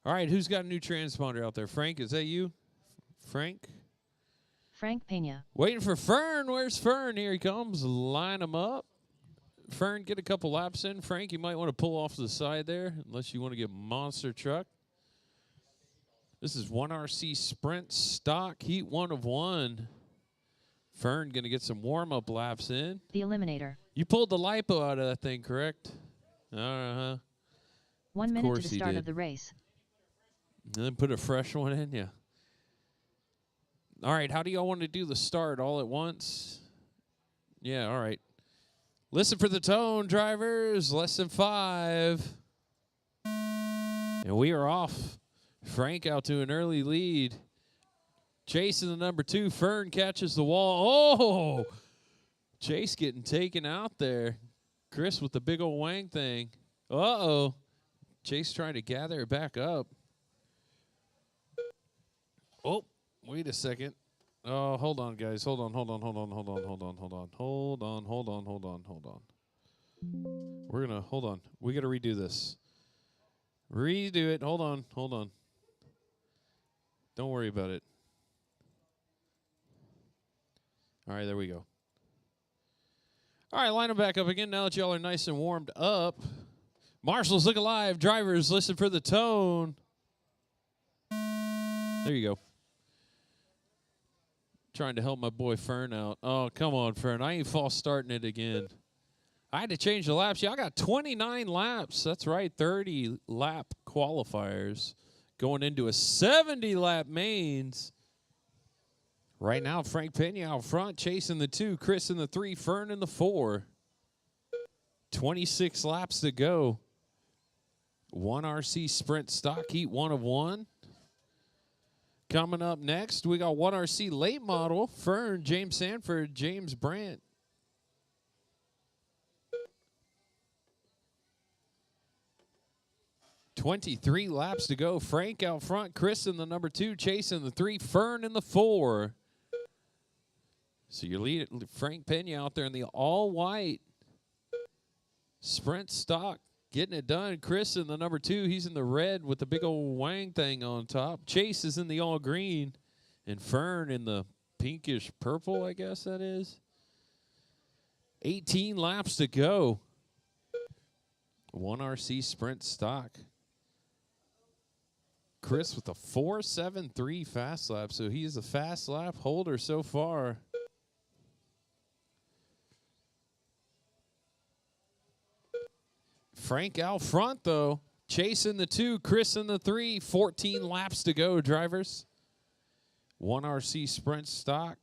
All right, who's got a new transponder out there? Frank, is that you? Frank? Frank Pena. Waiting for Fern. Where's Fern? Here he comes. Line him up. Fern, get a couple laps in. Frank, you might want to pull off to the side there, unless you want to get monster truck. This is 1RC Sprint Stock Heat 1 of 1. Fern going to get some warm-up laps in. The Eliminator. You pulled the LiPo out of that thing, correct? 1 minute to the start of the race. And then put a fresh one in, yeah. All right, how do y'all want to do the start all at once? Yeah, all right. Listen for the tone, drivers. Less than 5. And we are off. Frank out to an early lead. Chasing the number 2. Fern catches the wall. Oh! Chase getting taken out there. Chris with the big old wang thing. Uh-oh. Chase trying to gather it back up. Oh, wait a second. Oh, hold on, guys. Hold on. We're going to, hold on. We got to redo this. Redo it. Hold on. Don't worry about it. All right, there we go. All right, line them back up again now that y'all are nice and warmed up. Marshals, look alive. Drivers, listen for the tone. There you go. Trying to help my boy Fern out. Oh, come on, Fern. I ain't false starting it again. I had to change the laps. Y'all got 29 laps. That's right, 30 lap qualifiers going into a 70-lap mains. Right now, Frank Pena out front, chasing the 2, Chris in the 3, Fern in the 4. 26 laps to go. 1RC Sprint Stock Heat 1 of 1. Coming up next, we got 1RC Late Model, Fern, James Sanford, James Brandt. $23 laps to go. Frank out front, Chris in the number 2, Chase in the 3, Fern in the 4. So your lead, Frank Pena out there in the all-white Sprint Stock, getting it done. Chris in the number 2, he's in the red with the big old wang thing on top. Chase is in the all-green, and Fern in the pinkish purple, I guess that is. 18 laps to go. 1RC Sprint Stock. Chris with a 4.73 fast lap, so he's a fast lap holder so far. Frank out front, though. Chase in the 2, Chris in the 3. 14 laps to go, drivers. 1RC Sprint Stock.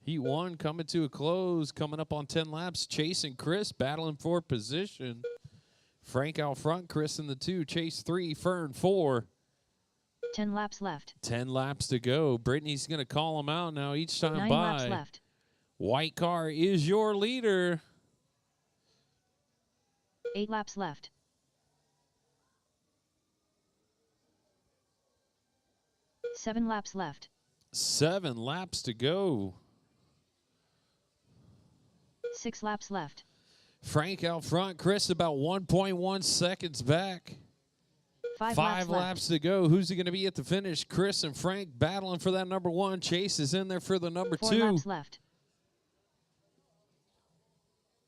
Heat 1 coming to a close. Coming up on 10 laps. Chase and Chris battling for position. Frank out front, Chris in the 2. Chase 3, Fern 4. 10 laps left. 10 laps to go. Brittany's going to call them out now each time 9 by. laps left. White car is your leader. 8 laps left. 7 laps left. 7 laps to go. 6 laps left. Frank out front. Chris about 1.1 seconds back. 5 laps to go. Who's he going to be at the finish? Chris and Frank battling for that number 1. Chase is in there for the number 4 2. laps left.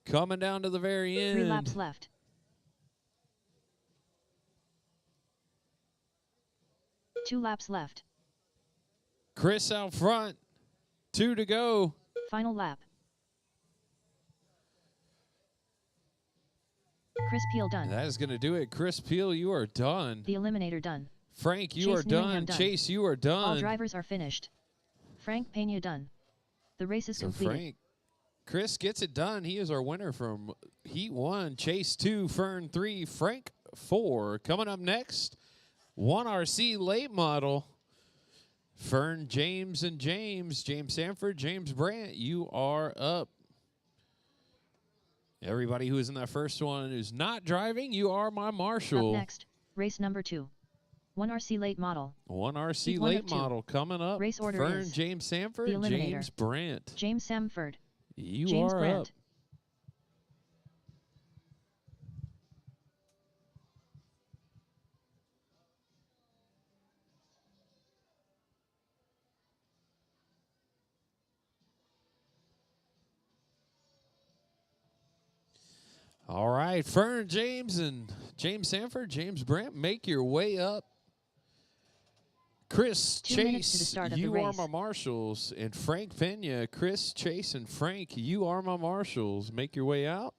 Coming down to the very end. 3 laps left. 2 laps left. Chris out front. 2 to go. Final lap. Chris Peel done. That is going to do it. Chris Peel, you are done. The Eliminator done. Frank, you Chase are done. done. Chase, you are done. All drivers are finished. Frank Pena done. The race is completed. Frank, Chris gets it done. He is our winner from Heat 1. Chase 2, Fern 3, Frank 4. Coming up next, 1RC Late Model. Fern, James, and James. James Sanford, James Brandt, you are up. Everybody who is in that first one who's not driving, you are my marshal. Up next, race number 2. 1RC Late Model. 1RC Late Model coming up. Race order Fern, is James Sanford, the Eliminator. James Brandt. James Sanford. You James are Brandt. up. All right, Fern James and James Sanford, James Brandt, make your way up. Chris 2 minutes to the Chase, start of the you are race. my marshals. And Frank Pena, Chris Chase and Frank, you are my marshals. Make your way out.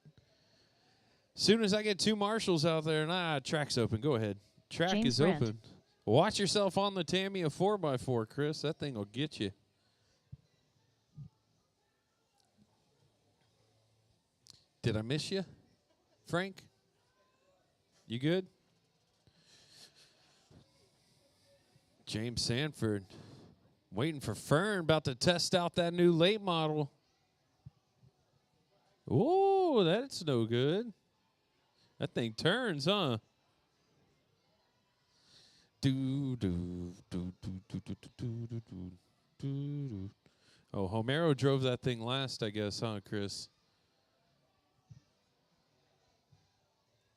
Soon as I get 2 marshals out there, track's open. Go ahead. Track James is Brandt. open. Watch yourself on the Tamiya 4x4, Chris. That thing will get you. Did I miss you, Frank? You good? James Sanford waiting for Fern, about to test out that new late model. Oh, that's no good. That thing turns, huh? Oh, Homero drove that thing last, I guess, huh, Chris?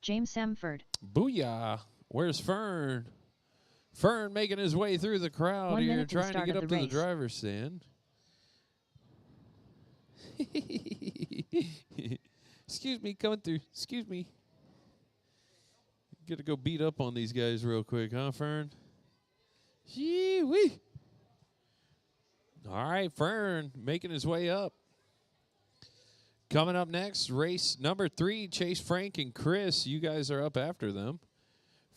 James Sanford. Booyah. Where's Fern? Fern making his way through the crowd 1 here, minute to the trying to start get of up the to the race. driver's stand. Excuse me, coming through. Excuse me. Got to go beat up on these guys real quick, huh, Fern? Gee-wee. All right, Fern making his way up. Coming up next, race number 3, Chase, Frank, and Chris. You guys are up after them.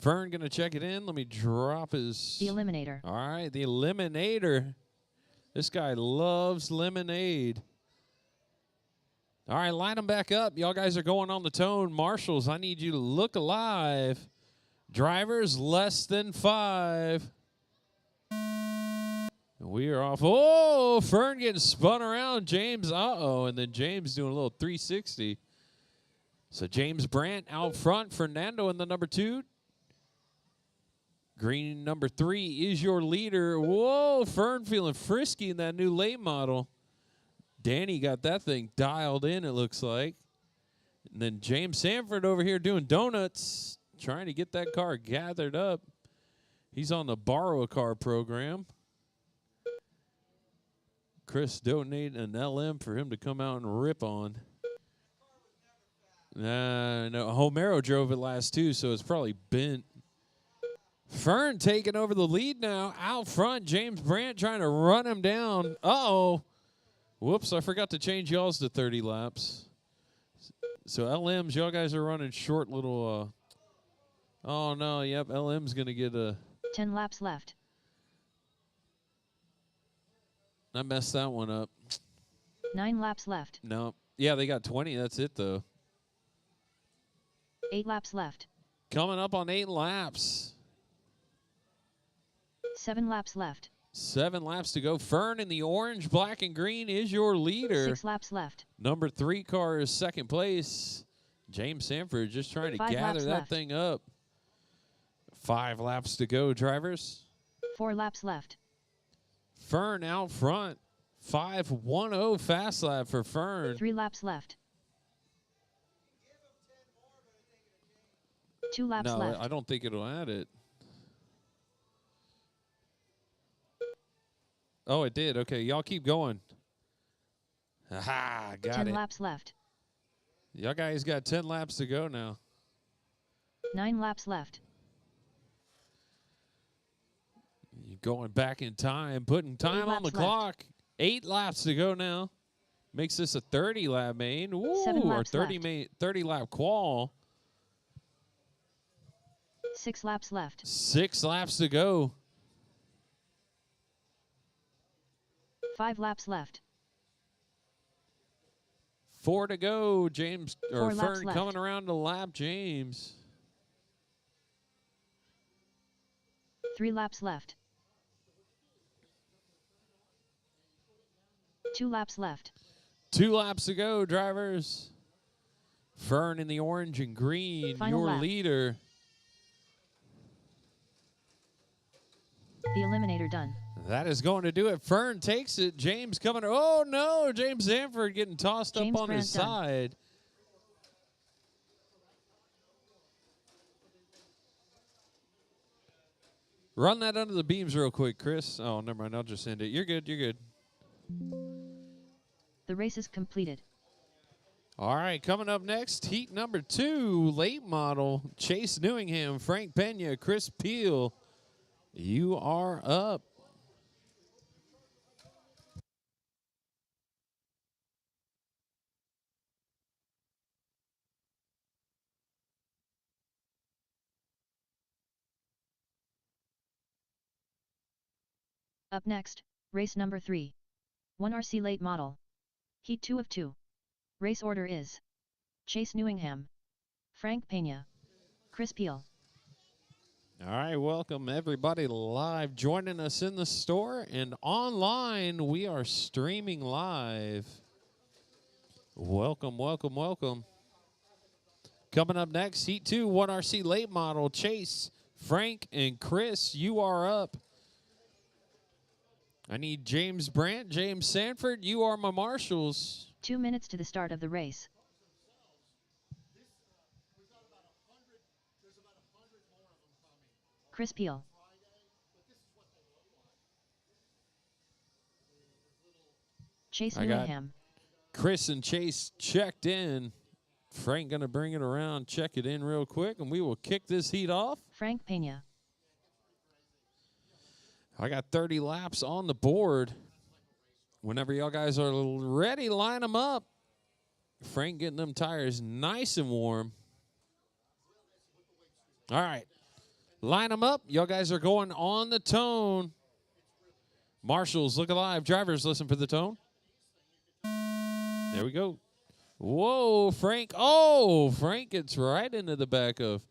Fern going to check it in. Let me drop his... The Eliminator. All right, the Eliminator. This guy loves lemonade. All right, line them back up. Y'all guys are going on the tone. Marshals, I need you to look alive. Drivers, less than 5. We are off. Oh, Fern getting spun around. James, uh-oh. And then James doing a little 360. So James Brandt out front. Fernando in the number 2. Green number 3 is your leader. Whoa, Fern feeling frisky in that new late model. Danny got that thing dialed in, it looks like. And then James Sanford over here doing donuts, trying to get that car gathered up. He's on the borrow a car program. Chris donated an LM for him to come out and rip on. No, Homero drove it last too, so it's probably bent. Fern taking over the lead now. Out front, James Brandt trying to run him down. Uh-oh. Whoops, I forgot to change y'all's to 30 laps. So LMs, y'all guys are running short little... oh, no, yep, LM's going to get a... 10 laps left. I messed that one up. 9 laps left. No. Yeah, they got 20. That's it, though. 8 laps left. Coming up on 8 laps. 7 laps left. 7 laps to go. Fern in the orange, black, and green is your leader. 6 laps left. Number 3 car is second place. James Sanford just trying to gather that left. thing up. 5 laps to go, drivers. 4 laps left. Fern out front. 5:10 fast lap for Fern. 3 laps left. 2 laps left. No, I don't think it'll add it. Oh, it did. Okay, y'all keep going. Aha, got 10 it. laps left. Y'all guys got 10 laps to go now. 9 laps left. You're going back in time, putting time on the clock. 8 laps to go now. Makes this a 30-lap main. Ooh, 7 or laps 30-lap qual. 6 laps left. 6 laps to go. 5 laps left. 4 to go. James or 4 laps Fern left. coming around to lap James. 3 laps left. 2 laps left. 2 laps to go, drivers. Fern in the orange and green, Final your lap. leader. The Eliminator done. That is going to do it. Fern takes it. James coming. Oh, no. James Sanford getting tossed James up on his Brandt done. side. Run that under the beams real quick, Chris. Oh, never mind. I'll just end it. You're good. You're good. The race is completed. All right, coming up next, heat number 2, late model, Chase Newingham, Frank Pena, Chris Peel. You are up. Up next, race number 3. 1 RC late model. Heat 2 of 2. Race order is Chase Newingham, Frank Pena, Chris Peel. All right, welcome everybody live joining us in the store and online. We are streaming live. Welcome, welcome, welcome. Coming up next, heat 2, 1 RC late model, Chase, Frank, and Chris. You are up. I need James Brandt, James Sanford. You are my marshals. 2 minutes to the start of the race. Chris Peel. Chase Newingham. Chris and Chase checked in. Frank going to bring it around, check it in real quick, and we will kick this heat off. Frank Pena. I got 30 laps on the board. Whenever y'all guys are ready, line them up. Frank getting them tires nice and warm. All right. Line them up. Y'all guys are going on the tone. Marshals, look alive. Drivers, listen for the tone. There we go. Whoa, Frank. Oh, Frank gets right into the back of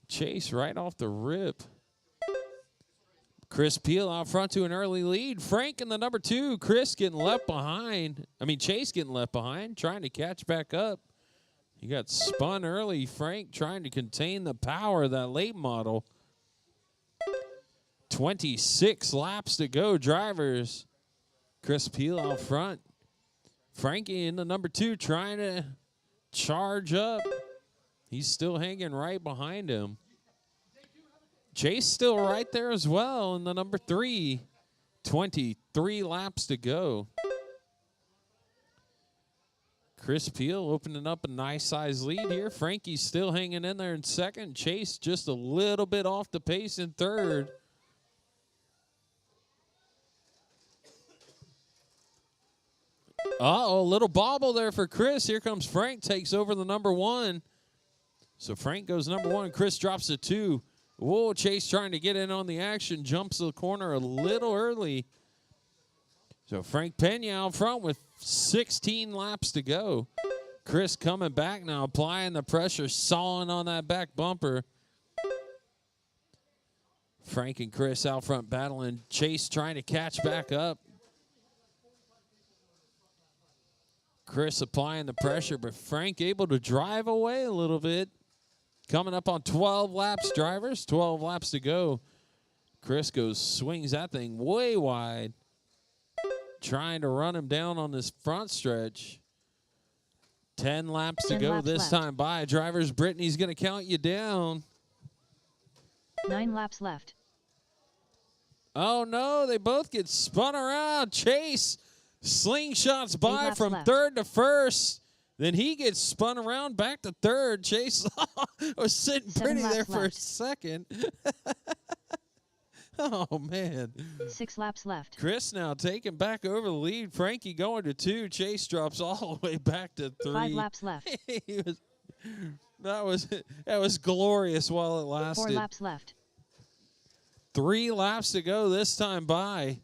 Chase right off the rip. Chris Peel out front to an early lead. Frank in the number 2. Chris getting left behind. Chase getting left behind, trying to catch back up. He got spun early. Frank trying to contain the power of that late model. 26 laps to go, drivers. Chris Peel out front. Frankie in the number 2 trying to charge up. He's still hanging right behind him. Chase still right there as well in the number 3. 23 laps to go. Chris Peel opening up a nice size lead here. Frankie's still hanging in there in second. Chase just a little bit off the pace in third. Uh-oh, a little bobble there for Chris. Here comes Frank, takes over the number 1. So Frank goes number 1. Chris drops to 2. Whoa, Chase trying to get in on the action. Jumps the corner a little early. So Frank Pena out front with 16 laps to go. Chris coming back now, applying the pressure, sawing on that back bumper. Frank and Chris out front battling. Chase trying to catch back up. Chris applying the pressure, but Frank able to drive away a little bit. Coming up on 12 laps, drivers. 12 laps to go. Chris swings that thing way wide. Trying to run him down on this front stretch. 10 laps to go this time by. Drivers, Brittany's going to count you down. 9 laps left. Oh, no, they both get spun around. Chase slingshots by from third to first. Then he gets spun around back to third. Chase was sitting pretty there for a second. Oh, man. 6 laps left. Chris now taking back over the lead. Frankie going to 2. Chase drops all the way back to 3. 5 laps left. That was glorious while it lasted. 4 laps left. 3 laps to go this time by.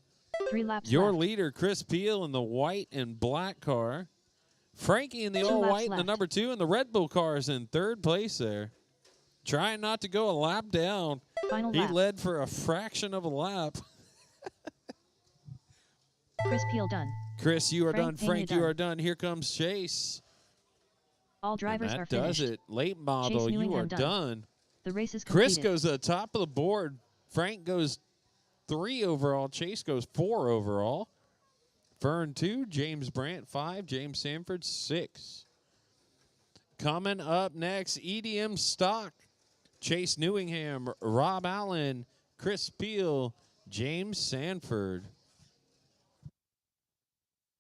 3 laps Your left. leader, Chris Peel, in the white and black car. Frankie in the all white and the number 2, and the Red Bull car is in third place there. Trying not to go a lap down. Final he lap. led for a fraction of a lap. Chris Peel done. Chris, you are Frank done. Pena Frank, done. you are done. Here comes Chase. All drivers and are that finished. does it. Late model, Chase you are Newingham done. The race is Chris completed. goes to the top of the board. Frank goes 3 overall. Chase goes 4 overall. Fern 2, James Brandt 5, James Sanford 6. Coming up next, EDM stock. Chase Newingham, Rob Allen, Chris Peel, James Sanford.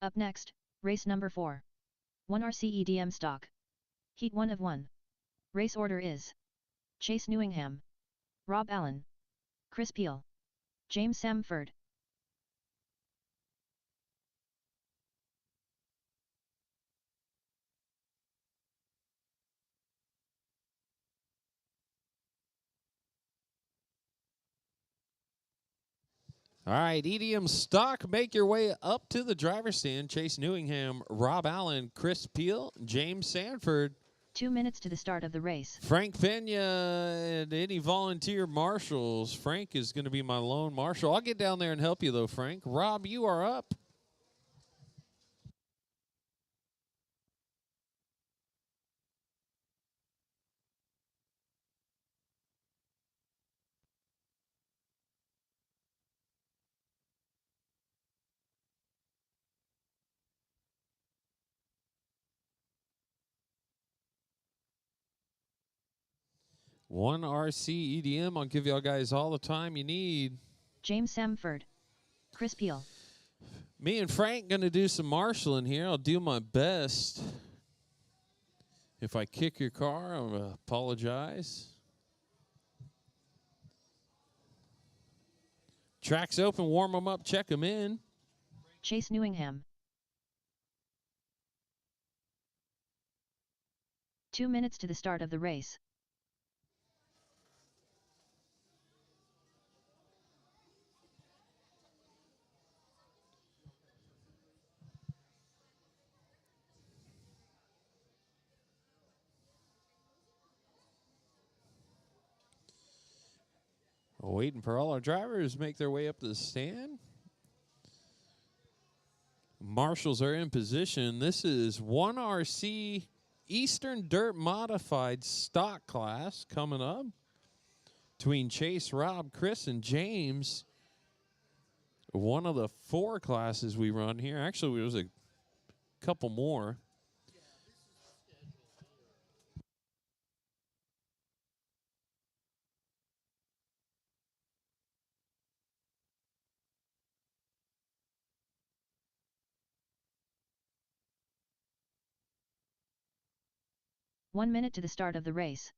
Up next, race number 4. 1 RCEDM stock. Heat 1 of 1. Race order is Chase Newingham, Rob Allen, Chris Peel, James Samford. All right, EDM stock, make your way up to the driver's stand. Chase Newingham, Rob Allen, Chris Peel, James Sanford. 2 minutes to the start of the race. Frank Pena and any volunteer marshals. Frank is going to be my lone marshal. I'll get down there and help you, though, Frank. Rob, you are up. One RC EDM. I'll give y'all guys all the time you need. James Samford, Chris Peel. Me and Frank going to do some marshaling here. I'll do my best. If I kick your car, I apologize. Track's open. Warm them up. Check them in. Chase Newingham. 2 minutes to the start of the race. Waiting for all our drivers to make their way up to the stand. Marshals are in position. This is 1RC Eastern Dirt Modified Stock Class coming up between Chase, Rob, Chris, and James. One of the 4 classes we run here. Actually, there's a couple more. One minute to the start of the race.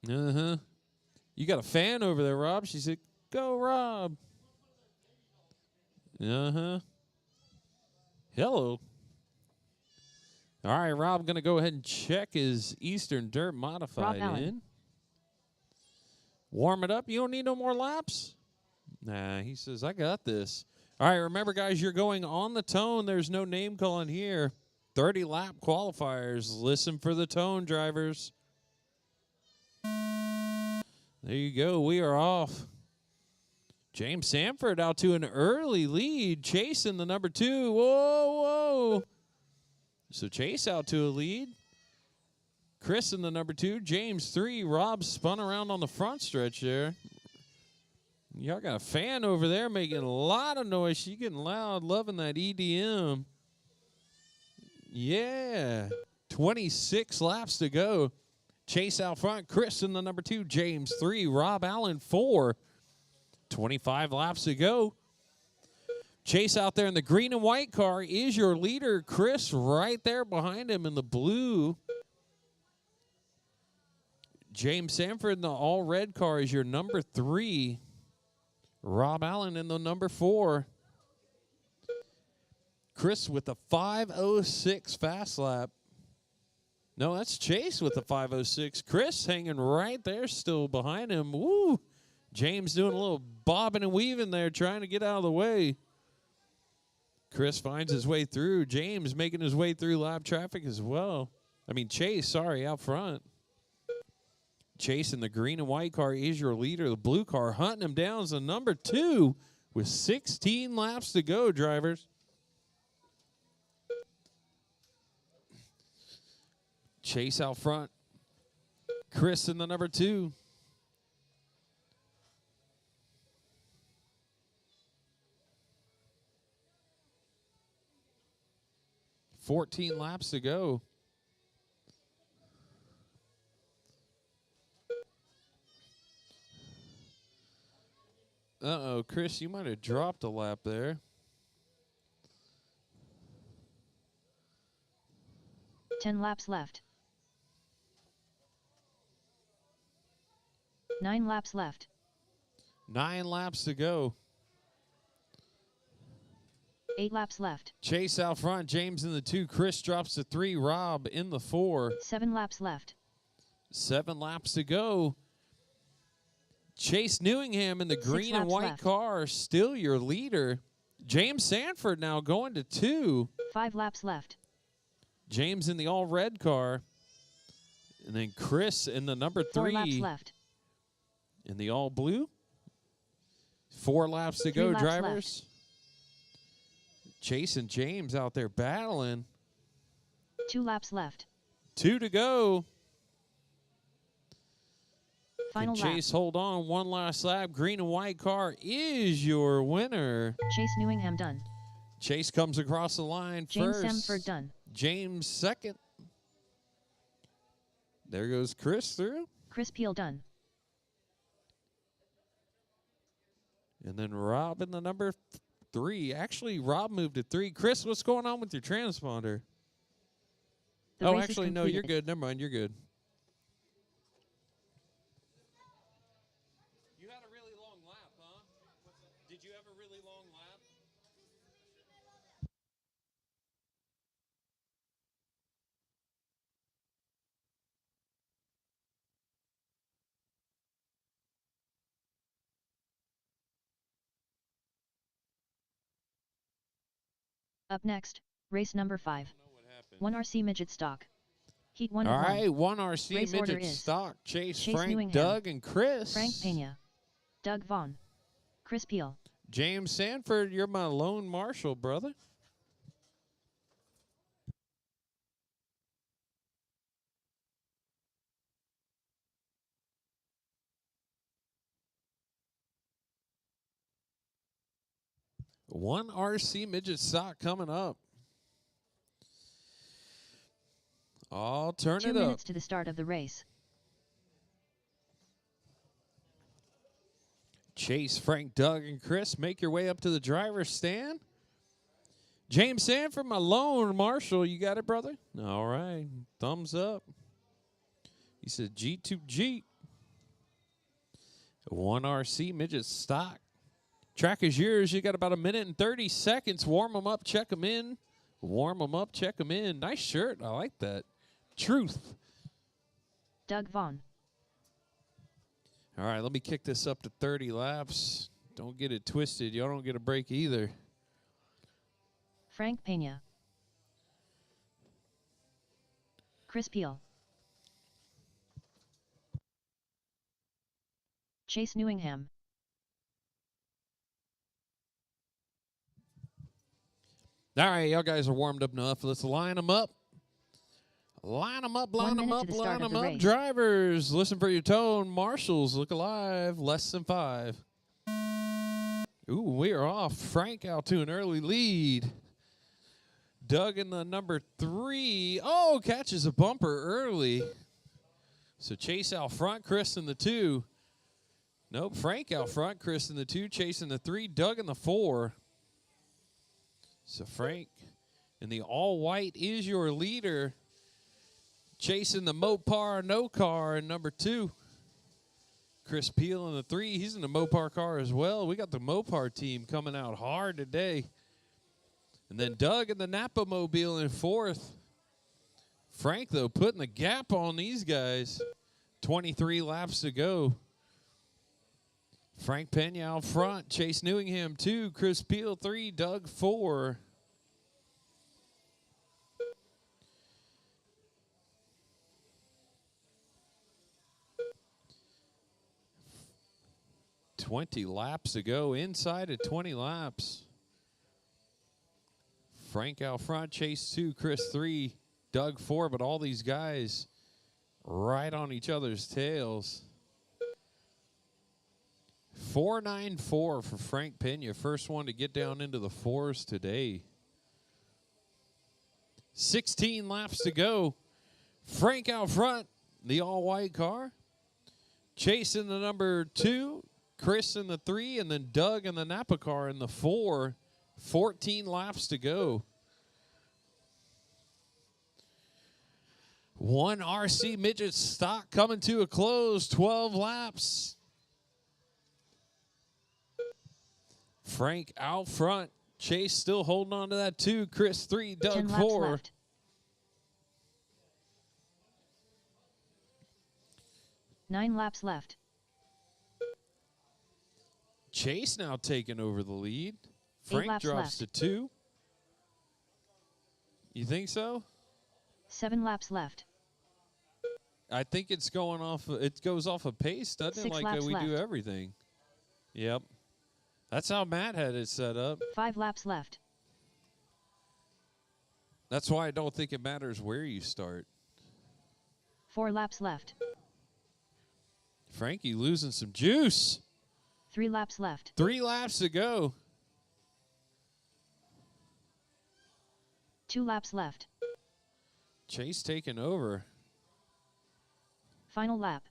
Uh-huh. You got a fan over there, Rob. She said, go, Rob. Uh-huh. Hello. All right, Rob, going to go ahead and check his Eastern Dirt Modified in. Warm it up. You don't need no more laps? Nah, he says, I got this. All right, remember, guys, you're going on the tone. There's no name calling here. 30-lap qualifiers. Listen for the tone, drivers. There you go. We are off. James Sanford out to an early lead, chasing the number 2. Whoa, whoa. So Chase out to a lead. Chris in the number 2. James 3. Rob spun around on the front stretch there. Y'all got a fan over there making a lot of noise. She getting loud, loving that EDM. Yeah. 26 laps to go. Chase out front. Chris in the number 2. James 3. Rob Allen 4. 25 laps to go. Chase out there in the green and white car is your leader. Chris right there behind him in the blue. James Sanford in the all red car is your number 3. Rob Allen in the number 4. Chris with a 5:06 fast lap. No, that's Chase with the 5:06. Chris hanging right there still behind him. Woo! James doing a little bobbing and weaving there, trying to get out of the way. Chris finds his way through. James making his way through lap traffic as well. I mean, Chase, sorry, out front. Chase in the green and white car is your leader. The blue car hunting him down is the number 2 with 16 laps to go, drivers. Chase out front. Chris in the number 2. 14 laps to go. Uh-oh, Chris, you might have dropped a lap there. Ten laps left. 9 laps left. 9 laps to go. 8 laps left. Chase out front. James in the 2. Chris drops to 3. Rob in the 4. 7 laps left. 7 laps to go. Chase Newingham in the green and white left. car, still your leader. James Sanford now going to 2. 5 laps left. James in the all-red car. And then Chris in the number 3. 4 laps left. In the all-blue. 4 laps to 3 go, laps drivers. Chase and James out there battling. 2 laps left. 2 to go. Final Can Chase hold on? One last lap. Green and white car is your winner. Chase Newingham done. Chase comes across the line James first. Sanford done. James second. There goes Chris through. Chris Peel done. And then Rob in the number 3. Actually, Rob moved to 3. Chris, what's going on with your transponder? The Oh, race is actually, no, you're completed. good. Never mind, you're good. You had a really long lap, huh? Did you have a really long lap? Up next, race number 5. 1 RC midget stock. Heat 1 All of 1. right, 1 RC Race order midget is stock. Chase, Chase Frank, Newingham, Doug, and Chris. Frank Pena. Doug Vaughn. Chris Peel. James Sanford, you're my lone marshal, brother. One RC midget stock coming up. I'll turn 2 it up. minutes to the start of the race. Chase, Frank, Doug, and Chris make your way up to the driver's stand. James Sanford, my lone marshal. You got it, brother? All right. Thumbs up. He said G2G. 1 RC midget stock. Track is yours. You got about 1 minute and 30 seconds. Warm them up, check them in. Warm them up, check them in. Nice shirt. I like that. Truth. Doug Vaughn. All right, let me kick this up to 30 laps. Don't get it twisted. Y'all don't get a break either. Frank Pena. Chris Peel. Chase Newingham. All right, y'all guys are warmed up enough. Let's line them up. Line them up, line 1 them minute up, to the line start of them the up. race. Drivers, listen for your tone. Marshals, look alive. Less than 5. Ooh, we are off. Frank out to an early lead. Doug in the number 3. Oh, catches a bumper early. So Chase out front, Chris in the 2. Nope, Frank out front, Chris in the 2, Chase in the 3, Doug in the 4. So Frank in the all-white is your leader. Chasing the Mopar no car in number 2. Chris Peel in the 3. He's in the Mopar car as well. We got the Mopar team coming out hard today. And then Doug in the Napa Mobile in 4th. Frank, though, putting the gap on these guys. 23 laps to go. Frank Pena out front. Chase Newingham 2. Chris Peel 3. Doug 4. $20 laps to go. Inside at 20 laps. Frank out front. Chase 2. Chris 3. Doug 4. But all these guys right on each other's tails. 4.94 for Frank Pena. First one to get down into the 4s today. 16 laps to go. Frank out front, the all-white car. Chase in the number 2, Chris in the 3, and then Doug in the Napa car in the 4. 14 laps to go. One RC Midget stock coming to a close, 12 laps. Frank out front. Chase still holding on to that 2. Chris 3, Doug 10 laps 4. left. 9 laps left. Chase now taking over the lead. 8 Frank laps drops left. to 2. You think so? 7 laps left. I think it's going off. It goes off a pace, doesn't it? 6 Like laps we do left. everything. Yep. That's how Matt had it set up. 5 laps left. That's why I don't think it matters where you start. 4 laps left. Frankie losing some juice. 3 laps left. 3 laps to go. 2 laps left. Chase taking over. Final lap.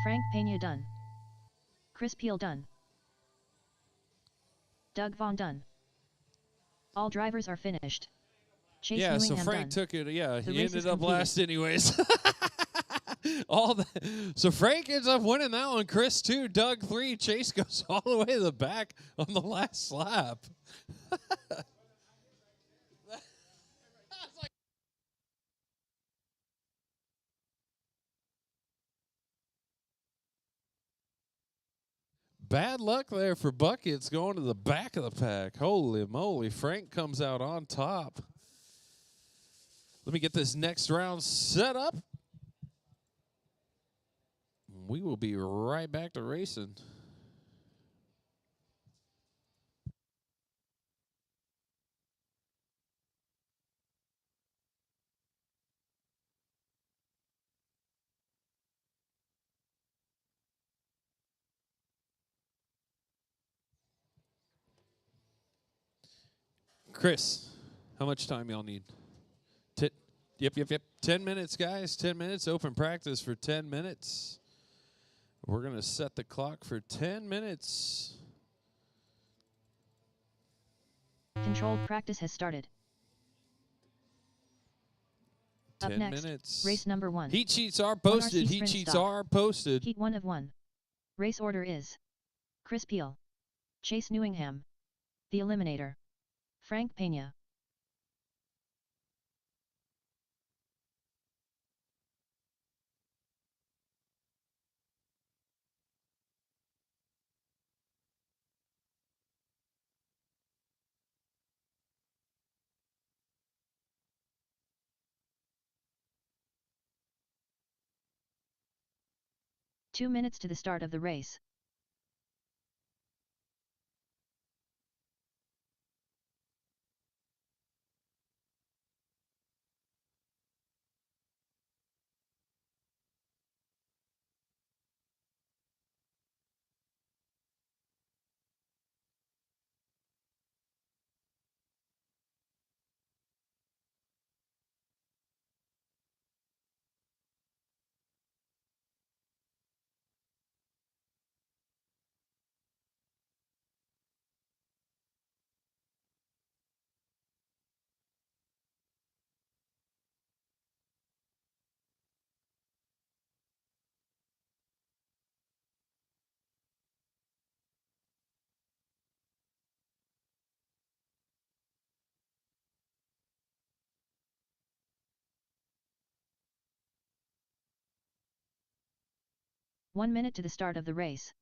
Frank Pena done. Chris Peel done. Doug Vaughn done. All drivers are finished. Chase Yeah, so Newingham Frank done. took it. Yeah, The he race is ended up completed. last anyways. All that. So Frank ends up winning that one. Chris 2, Doug 3. Chase goes all the way to the back on the last lap. Bad luck there for Buckets going to the back of the pack. Holy moly. Frank comes out on top. Let me get this next round set up. We will be right back to racing. Chris, how much time y'all need? Yep. 10 minutes, guys. 10 minutes. Open practice for 10 minutes. We're going to set the clock for 10 minutes. Controlled practice has started. 10 Up next, minutes. race number 1. Heat sheets are 1 posted. RC Heat sprint sheets stock. are posted. Heat 1 of 1. Race order is Chris Peel, Chase Newingham, the Eliminator, Frank Pena. Two minutes to the start of the race. One minute to the start of the race.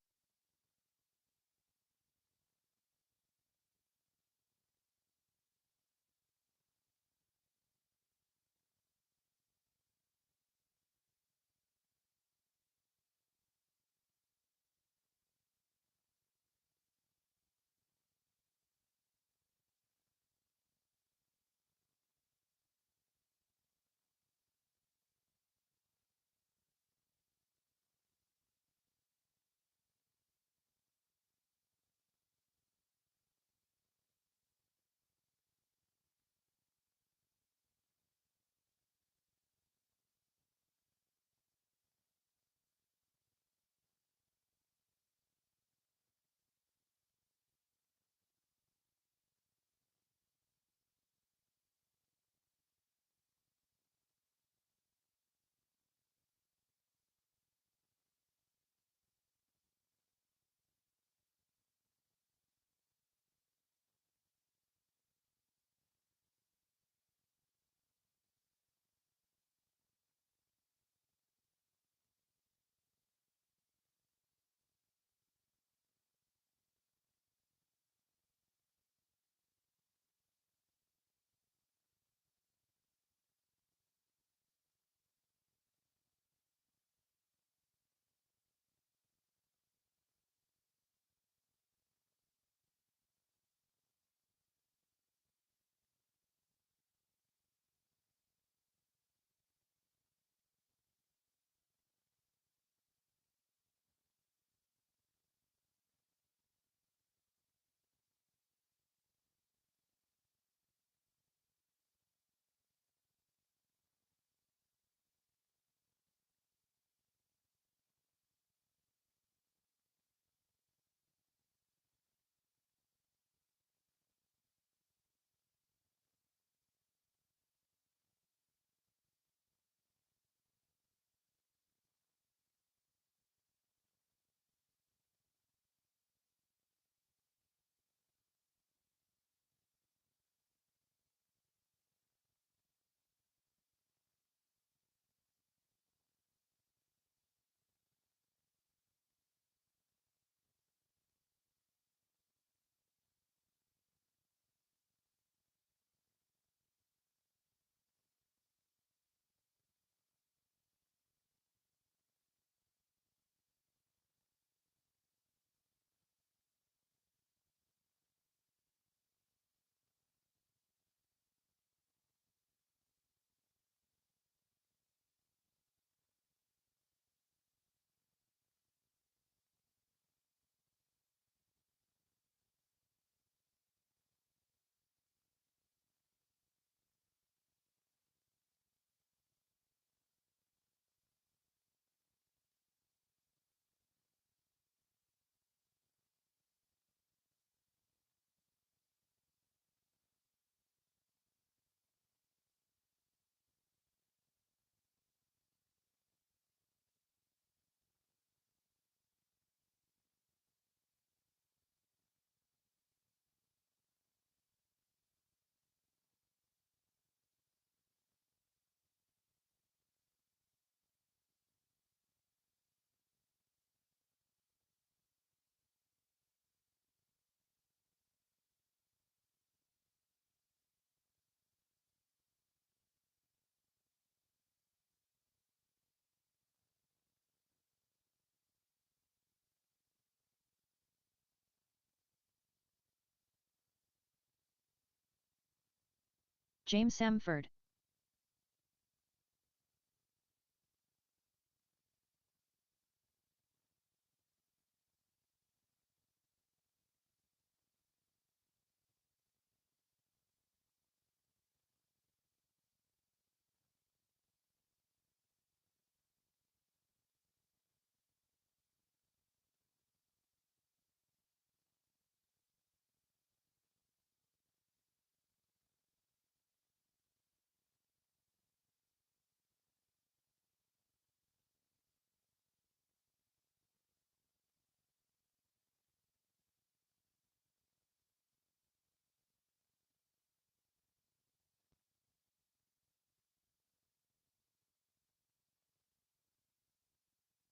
James Samford.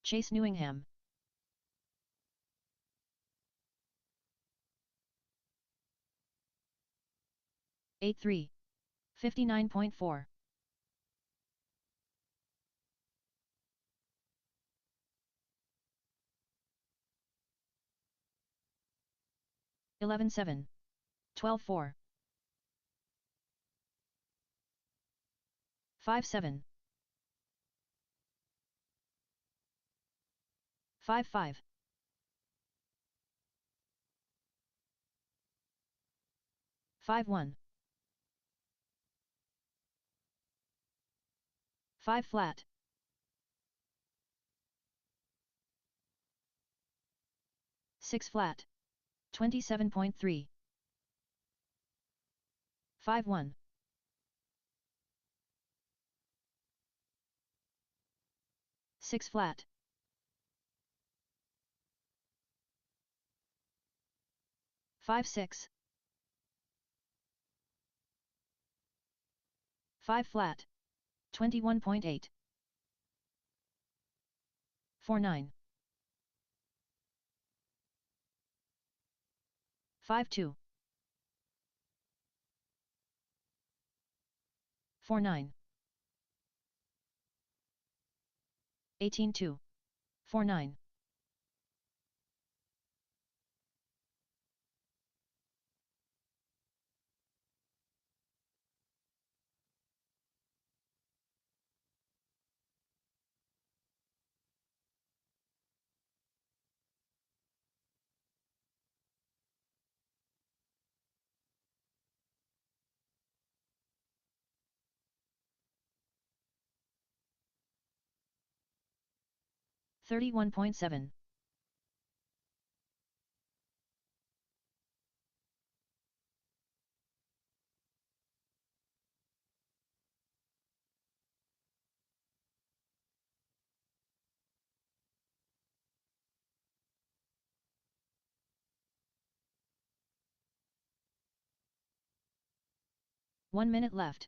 Chase Newingham. Eight 3. 59.4. 11-7. 12-4. 5-7. 5-5. 5-1. 5 flat. 6 flat. 27.3. 5-1. 6 flat. 5-6. 5 flat. 21.8. 4-9. 5-2. 4-9. 18-2. 4-9. 31.7. 1 minute left.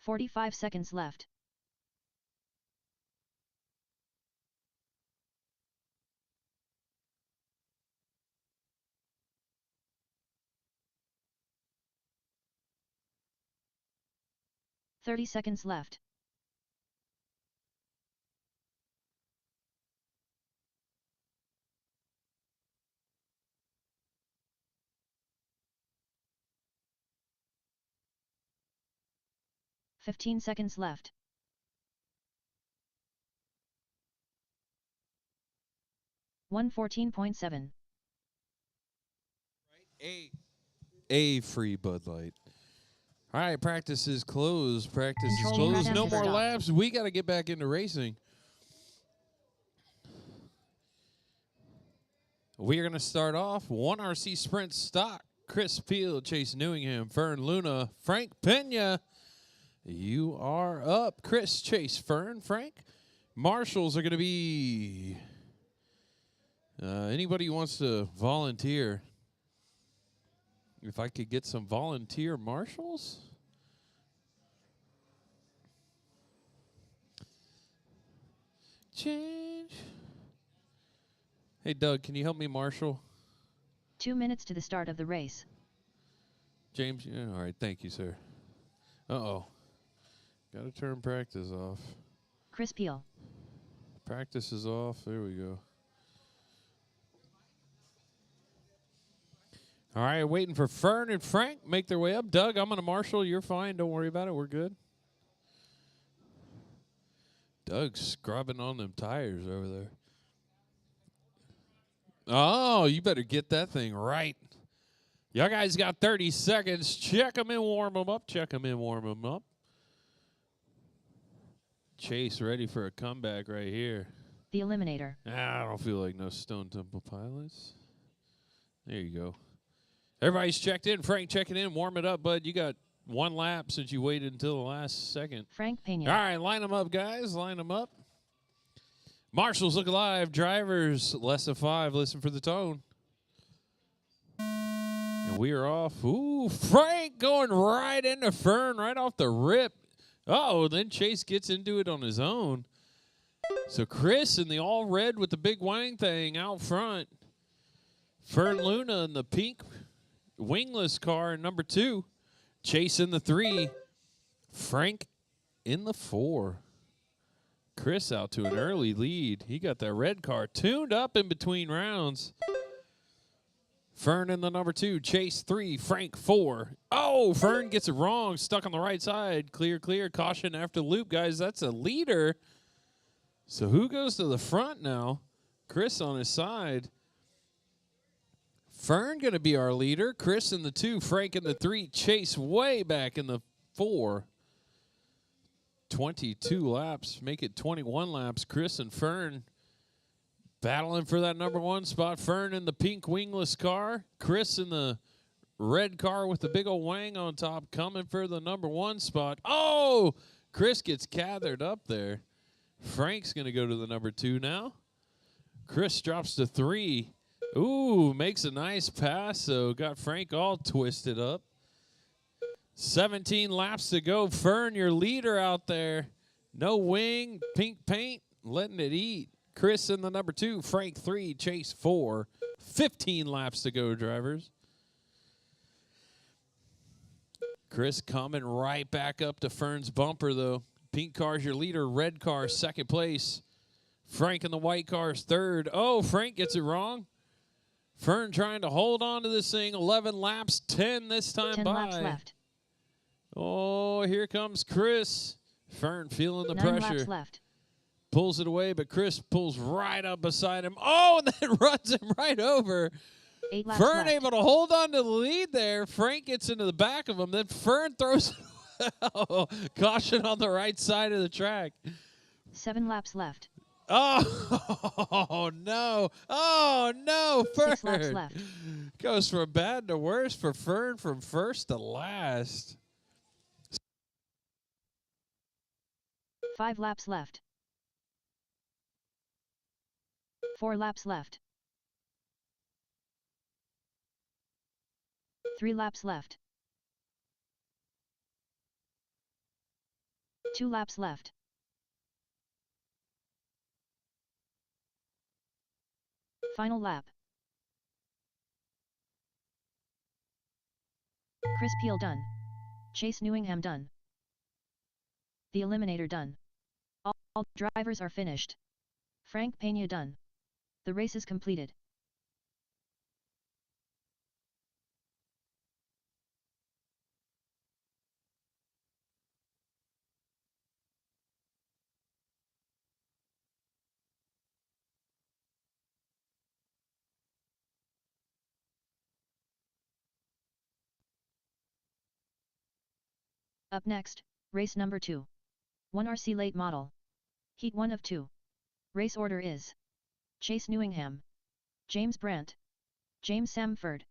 "45 seconds left. "30 seconds left. "15 seconds left. 114.7. A free Bud Light. All right, practice is closed. Practice is Control closed. unit No active. more Stop. laps. We got to get back into racing. We are going to start off 1RC Sprint Stock. Chris Peel, Chase Newingham, Fern Luna, Frank Pena. You are up. Chris, Chase, Fern, Frank. Marshals are going to be anybody who wants to volunteer. If I could get some volunteer marshals. Change. Hey, Doug, can you help me marshal? 2 minutes to the start of the race. James, yeah, all right, thank you, sir. Uh-oh. Got to turn practice off. Chris Peel. Practice is off. There we go. All right, waiting for Fern and Frank. Make their way up. Doug, I'm going to marshal. You're fine. Don't worry about it. We're good. Doug's scrubbing on them tires over there. Oh, you better get that thing right. Y'all guys got 30 seconds. Check them in, warm them up. Check them in, warm them up. Chase ready for a comeback right here. The Eliminator. I don't feel like no Stone Temple Pilots. There you go. Everybody's checked in. Frank checking in. Warm it up, bud. You got one lap since you waited until the last second. Frank Pena. All right, line them up, guys. Line them up. Marshals look alive. Drivers, less than 5. Listen for the tone. And we are off. Ooh, Frank going right into Fern, right off the rip. Uh-oh, then Chase gets into it on his own. So Chris in the all red with the big wang thing out front. Fern Luna in the pink wingless car in number 2. Chase in the 3. Frank in the 4. Chris out to an early lead. He got that red car tuned up in between rounds. Fern in the number 2. Chase 3. Frank 4. Oh, Fern gets it wrong. Stuck on the right side. Clear, clear. Caution after the loop, guys. That's a leader. So who goes to the front now? Chris on his side. Fern going to be our leader. Chris in the 2. Frank in the 3. Chase way back in the 4. 22 laps. Make it 21 laps. Chris and Fern battling for that number 1 spot. Fern in the pink wingless car. Chris in the red car with the big old wang on top coming for the number 1 spot. Oh, Chris gets gathered up there. Frank's going to go to the number 2 now. Chris drops to 3. Ooh, makes a nice pass, so got Frank all twisted up. 17 laps to go. Fern, your leader out there. No wing, pink paint, letting it eat. Chris in the number 2, Frank 3, Chase 4. 15 laps to go, drivers. Chris coming right back up to Fern's bumper, though. Pink car's your leader. Red car, second place. Frank in the white car's 3rd. Oh, Frank gets it wrong. Fern trying to hold on to this thing. 11 laps, 10 this time 10 by. laps left. Oh, here comes Chris. Fern feeling the 9 pressure. laps left. Pulls it away, but Chris pulls right up beside him. Oh, and then runs him right over. 8 laps Fern left. able to hold on to the lead there. Frank gets into the back of him. Then Fern throws oh, caution on the right side of the track. 7 laps left. Oh, no. Oh, no. Fern 6 laps left. goes from bad to worse for Fern from first to last. 5 laps left. 4 laps left. 3 laps left. 2 laps left. Final lap. Chris Peel done. Chase Newingham done. The Eliminator done. All drivers are finished. Frank Pena done. The race is completed. Up next, race number 2. 1 RC late model. Heat 1 of 2. Race order is Chase Newingham, James Brandt, James Samford.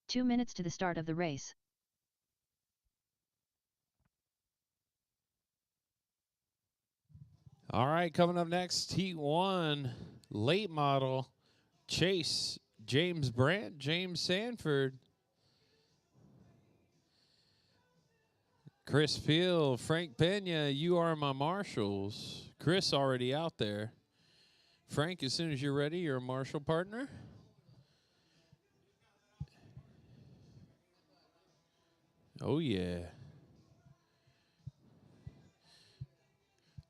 Two minutes to the start of the race. All right, coming up next, Heat 1, late model, Chase, James Brandt, James Sanford, Chris Peel, Frank Pena, you are my marshals. Chris already out there. Frank, as soon as you're ready, you're a marshal partner. Oh, yeah.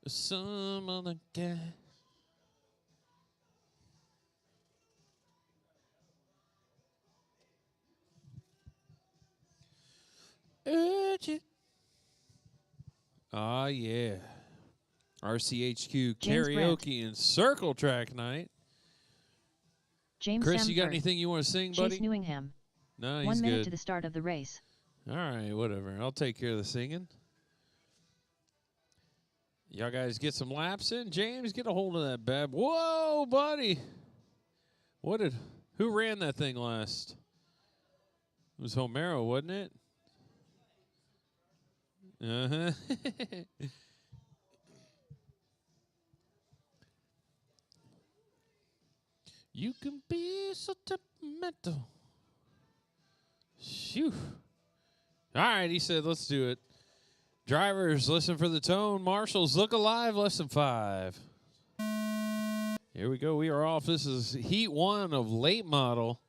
Some other guy. Urgent. Ah, yeah. RCHQ James karaoke and circle track night. James Chris, Samford, you got anything you want to sing, buddy? Chase Newingham. No, he's 1 minute good. to the start of the race. All right, whatever. I'll take care of the singing. Y'all guys get some laps in. James, get a hold of that bad. Whoa, buddy. Who ran that thing last? It was Homero, wasn't it? Uh-huh. You can be so temperamental. Shoo. All right, he said, let's do it. Drivers, listen for the tone. Marshals, look alive, lesson 5. Here we go. We are off. This is heat 1 of late model.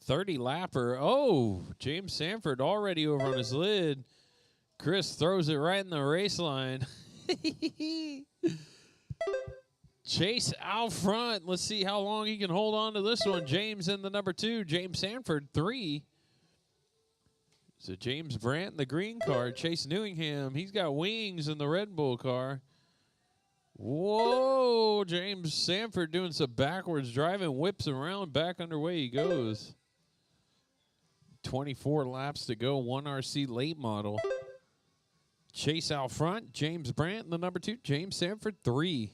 30 lapper. Oh, James Sanford already over on his lid. Chris throws it right in the race line. Chase out front. Let's see how long he can hold on to this one. James in the number 2. James Sanford 3. So James Brandt in the green car. Chase Newingham, he's got wings in the Red Bull car. Whoa, James Sanford doing some backwards driving, whips around, back underway he goes. 24 laps to go, 1RC late model. Chase out front, James Brandt in the number 2, James Sanford 3.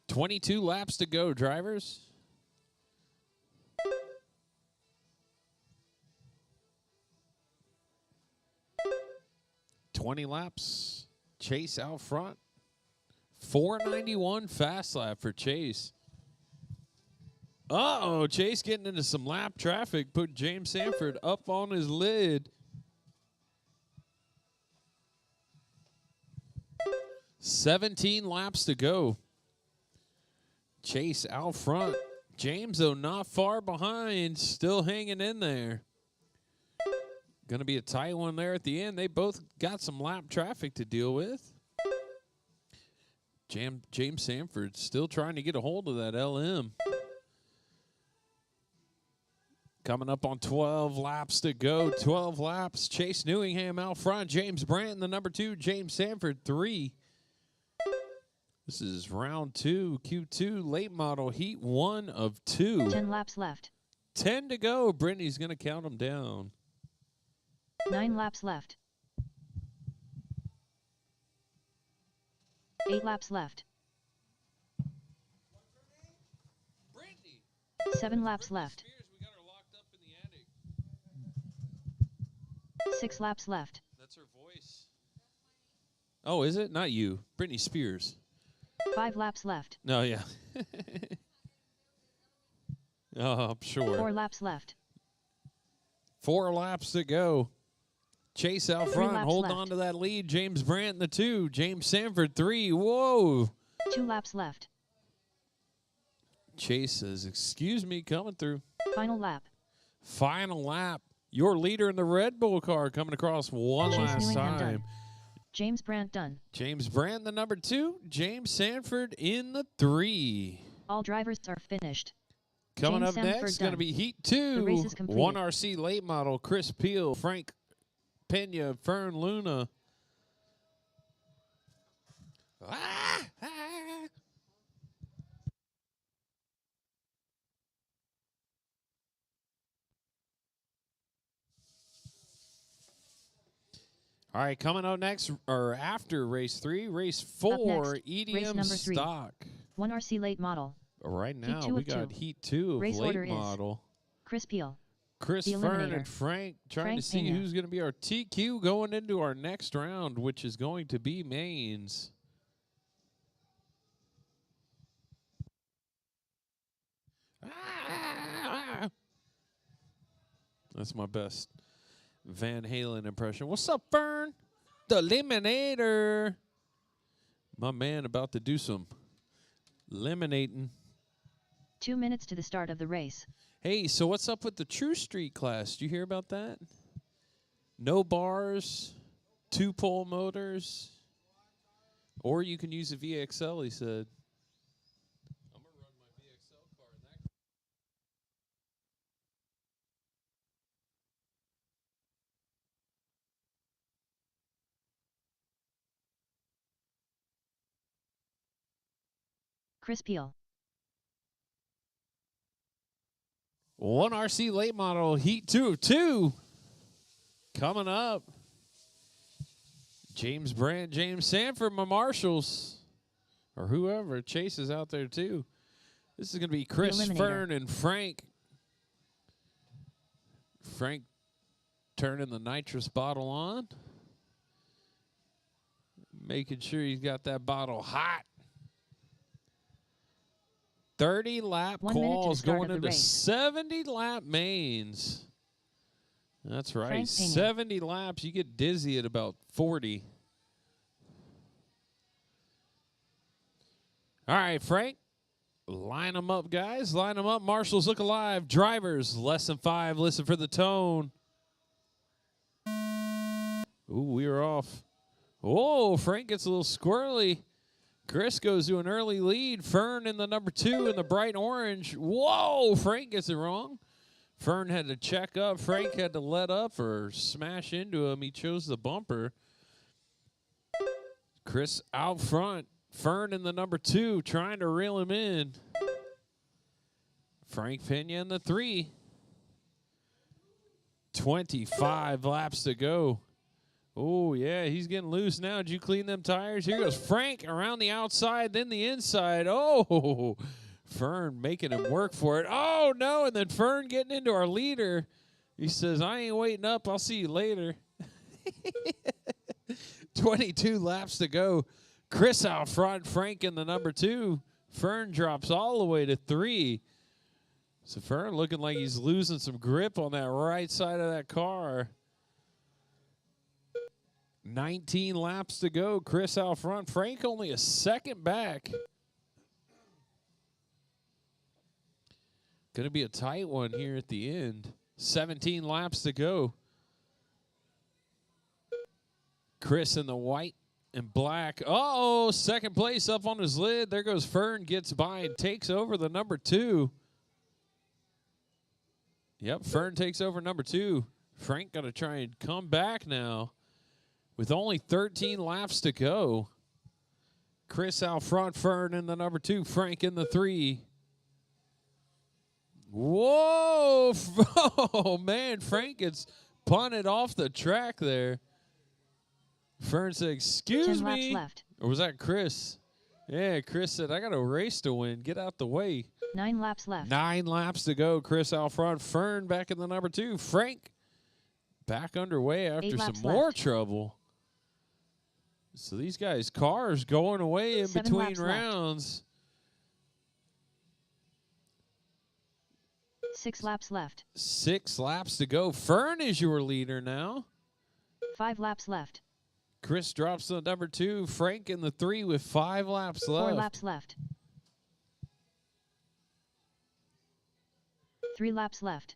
22 laps to go, drivers. $20 laps. Chase out front. 491 fast lap for Chase. Uh-oh, Chase getting into some lap traffic. Put James Sanford up on his lid. 17 laps to go. Chase out front. James, though, not far behind. Still hanging in there. Going to be a tight one there at the end. They both got some lap traffic to deal with. James Sanford still trying to get a hold of that LM. Coming up on 12 laps to go. 12 laps. Chase Newingham out front. James Brandt, the number 2. James Sanford, 3. This is round 2, Q2, late model, heat 1 of 2. 10 laps left. 10 to go. Brittany's going to count them down. 9 laps left. 8 laps left. Brittany. 7 laps left. Spears, we got her locked up in the attic. 6 laps left. That's her voice. Oh, is it? Not you. Brittany Spears. 5 laps left. No, yeah. Oh, I'm sure. 4 laps left. 4 laps to go. Chase out front, holding on to that lead. James Brandt in the 2. James Sanford 3. Whoa. 2 laps left. Chase says, excuse me, coming through. Final lap. Final lap. Your leader in the Red Bull car coming across one Chase last Newingham time. done. James Brandt done. James Brandt the number 2. James Sanford in the 3. All drivers are finished. Coming James up Sanford next, going to done. be Heat 2. The race is completed. 1RC late model. Chris Peel, Frank Pena, Fern Luna. Ah, ah. All right, coming up next, or after race 3, race 4, next, EDM race number 3. stock. 1RC late model. Right now, Heat 2 we of got 2. Heat 2 of Race late order is model. Chris Peel. Chris, the Fern, Eliminator. and Frank trying Frank to see Pena. who's going to be our TQ going into our next round, which is going to be mains. Ah! That's my best Van Halen impression. What's up, Fern? The Eliminator. My man about to do some eliminating. 2 minutes to the start of the race. Hey, so what's up with the True Street class? Did you hear about that? No bars, 2-pole motors, or you can use a VXL, he said. I'm going to run my VXL car in that. Chris Peel. 1 RC late model, heat 2 of 2. Coming up. James Brandt, James Sanford, my marshals. Or whoever. Chase is out there too. This is going to be Chris, Fern, and Frank. Frank turning the nitrous bottle on. Making sure he's got that bottle hot. 30-lap calls going into 70-lap mains. That's right. 70 laps. You get dizzy at about 40. All right, Frank. Line them up, guys. Line them up. Marshals, look alive. Drivers, less than 5. Listen for the tone. Ooh, we are off. Whoa, Frank gets a little squirrely. Chris goes to an early lead. Fern in the number 2 in the bright orange. Whoa, Frank gets it wrong. Fern had to check up. Frank had to let up or smash into him. He chose the bumper. Chris out front. Fern in the number 2 trying to reel him in. Frank Pena in the 3. 25 laps to go. Oh, yeah, he's getting loose now. Did you clean them tires? Here goes Frank around the outside, then the inside. Oh, Fern making him work for it. Oh, no, and then Fern getting into our leader. He says, I ain't waiting up. I'll see you later. 22 laps to go. Chris out front, Frank in the number 2. Fern drops all the way to 3. So Fern looking like he's losing some grip on that right side of that car. 19 laps to go. Chris out front. Frank only a second back. Going to be a tight one here at the end. 17 laps to go. Chris in the white and black. Uh-oh, second place up on his lid. There goes Fern, gets by and takes over the number 2. Yep, Fern takes over number 2. Frank got to try and come back now. With only 13 laps to go. Chris out front, Fern in the number 2, Frank in the 3. Whoa! Oh, man, Frank gets punted off the track there. Fern said, excuse 10 me. laps left. Or was that Chris? Yeah, Chris said, I got a race to win. Get out the way. 9 laps left. 9 laps to go. Chris out front, Fern back in the number 2. Frank back underway after some more trouble. So these guys' cars going away in between rounds. 6 laps left. 6 laps to go. Fern is your leader now. 5 laps left. Chris drops to the number 2. Frank in the 3 with 5 laps left. 4 laps left. 3 laps left.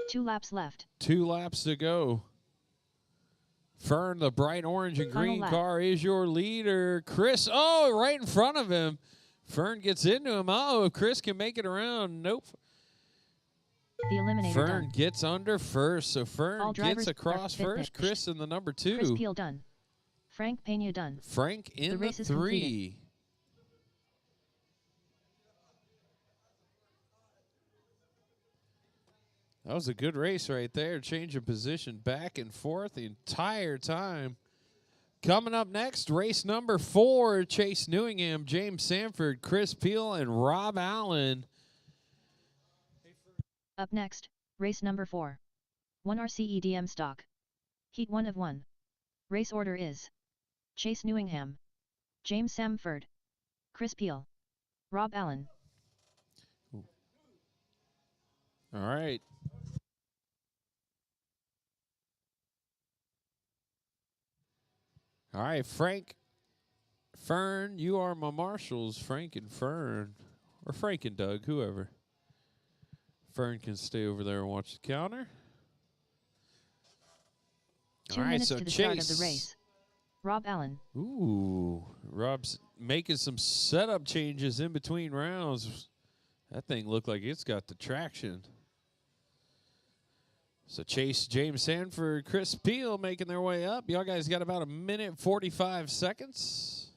2 laps left. 2 laps to go. Fern, the bright orange and green car, is your leader. Chris, oh, right in front of him. Fern gets into him. Oh, Chris can make it around. Nope. The eliminator Fern done. gets under first, so Fern gets across first. Chris in the number 2. Chris Peel done. Frank Pena done. Frank in the 3. Completed. That was a good race right there. Change of position back and forth the entire time. Coming up next, race number 4, Chase Newingham, James Sanford, Chris Peel, and Rob Allen. Up next, race number 4. 1 RCEDM stock. Heat 1 of 1. Race order is Chase Newingham, James Sanford, Chris Peel, Rob Allen. All right. All right, Frank, Fern, you are my marshals, Frank and Fern. Or Frank and Doug, whoever. Fern can stay over there and watch the counter. 2 All right, minutes so to the Chase. start of the race. Rob Allen. Ooh, Rob's making some setup changes in between rounds. That thing looked like it's got the traction. So Chase, James Sanford, Chris Peel making their way up. Y'all guys got about 1:45 seconds.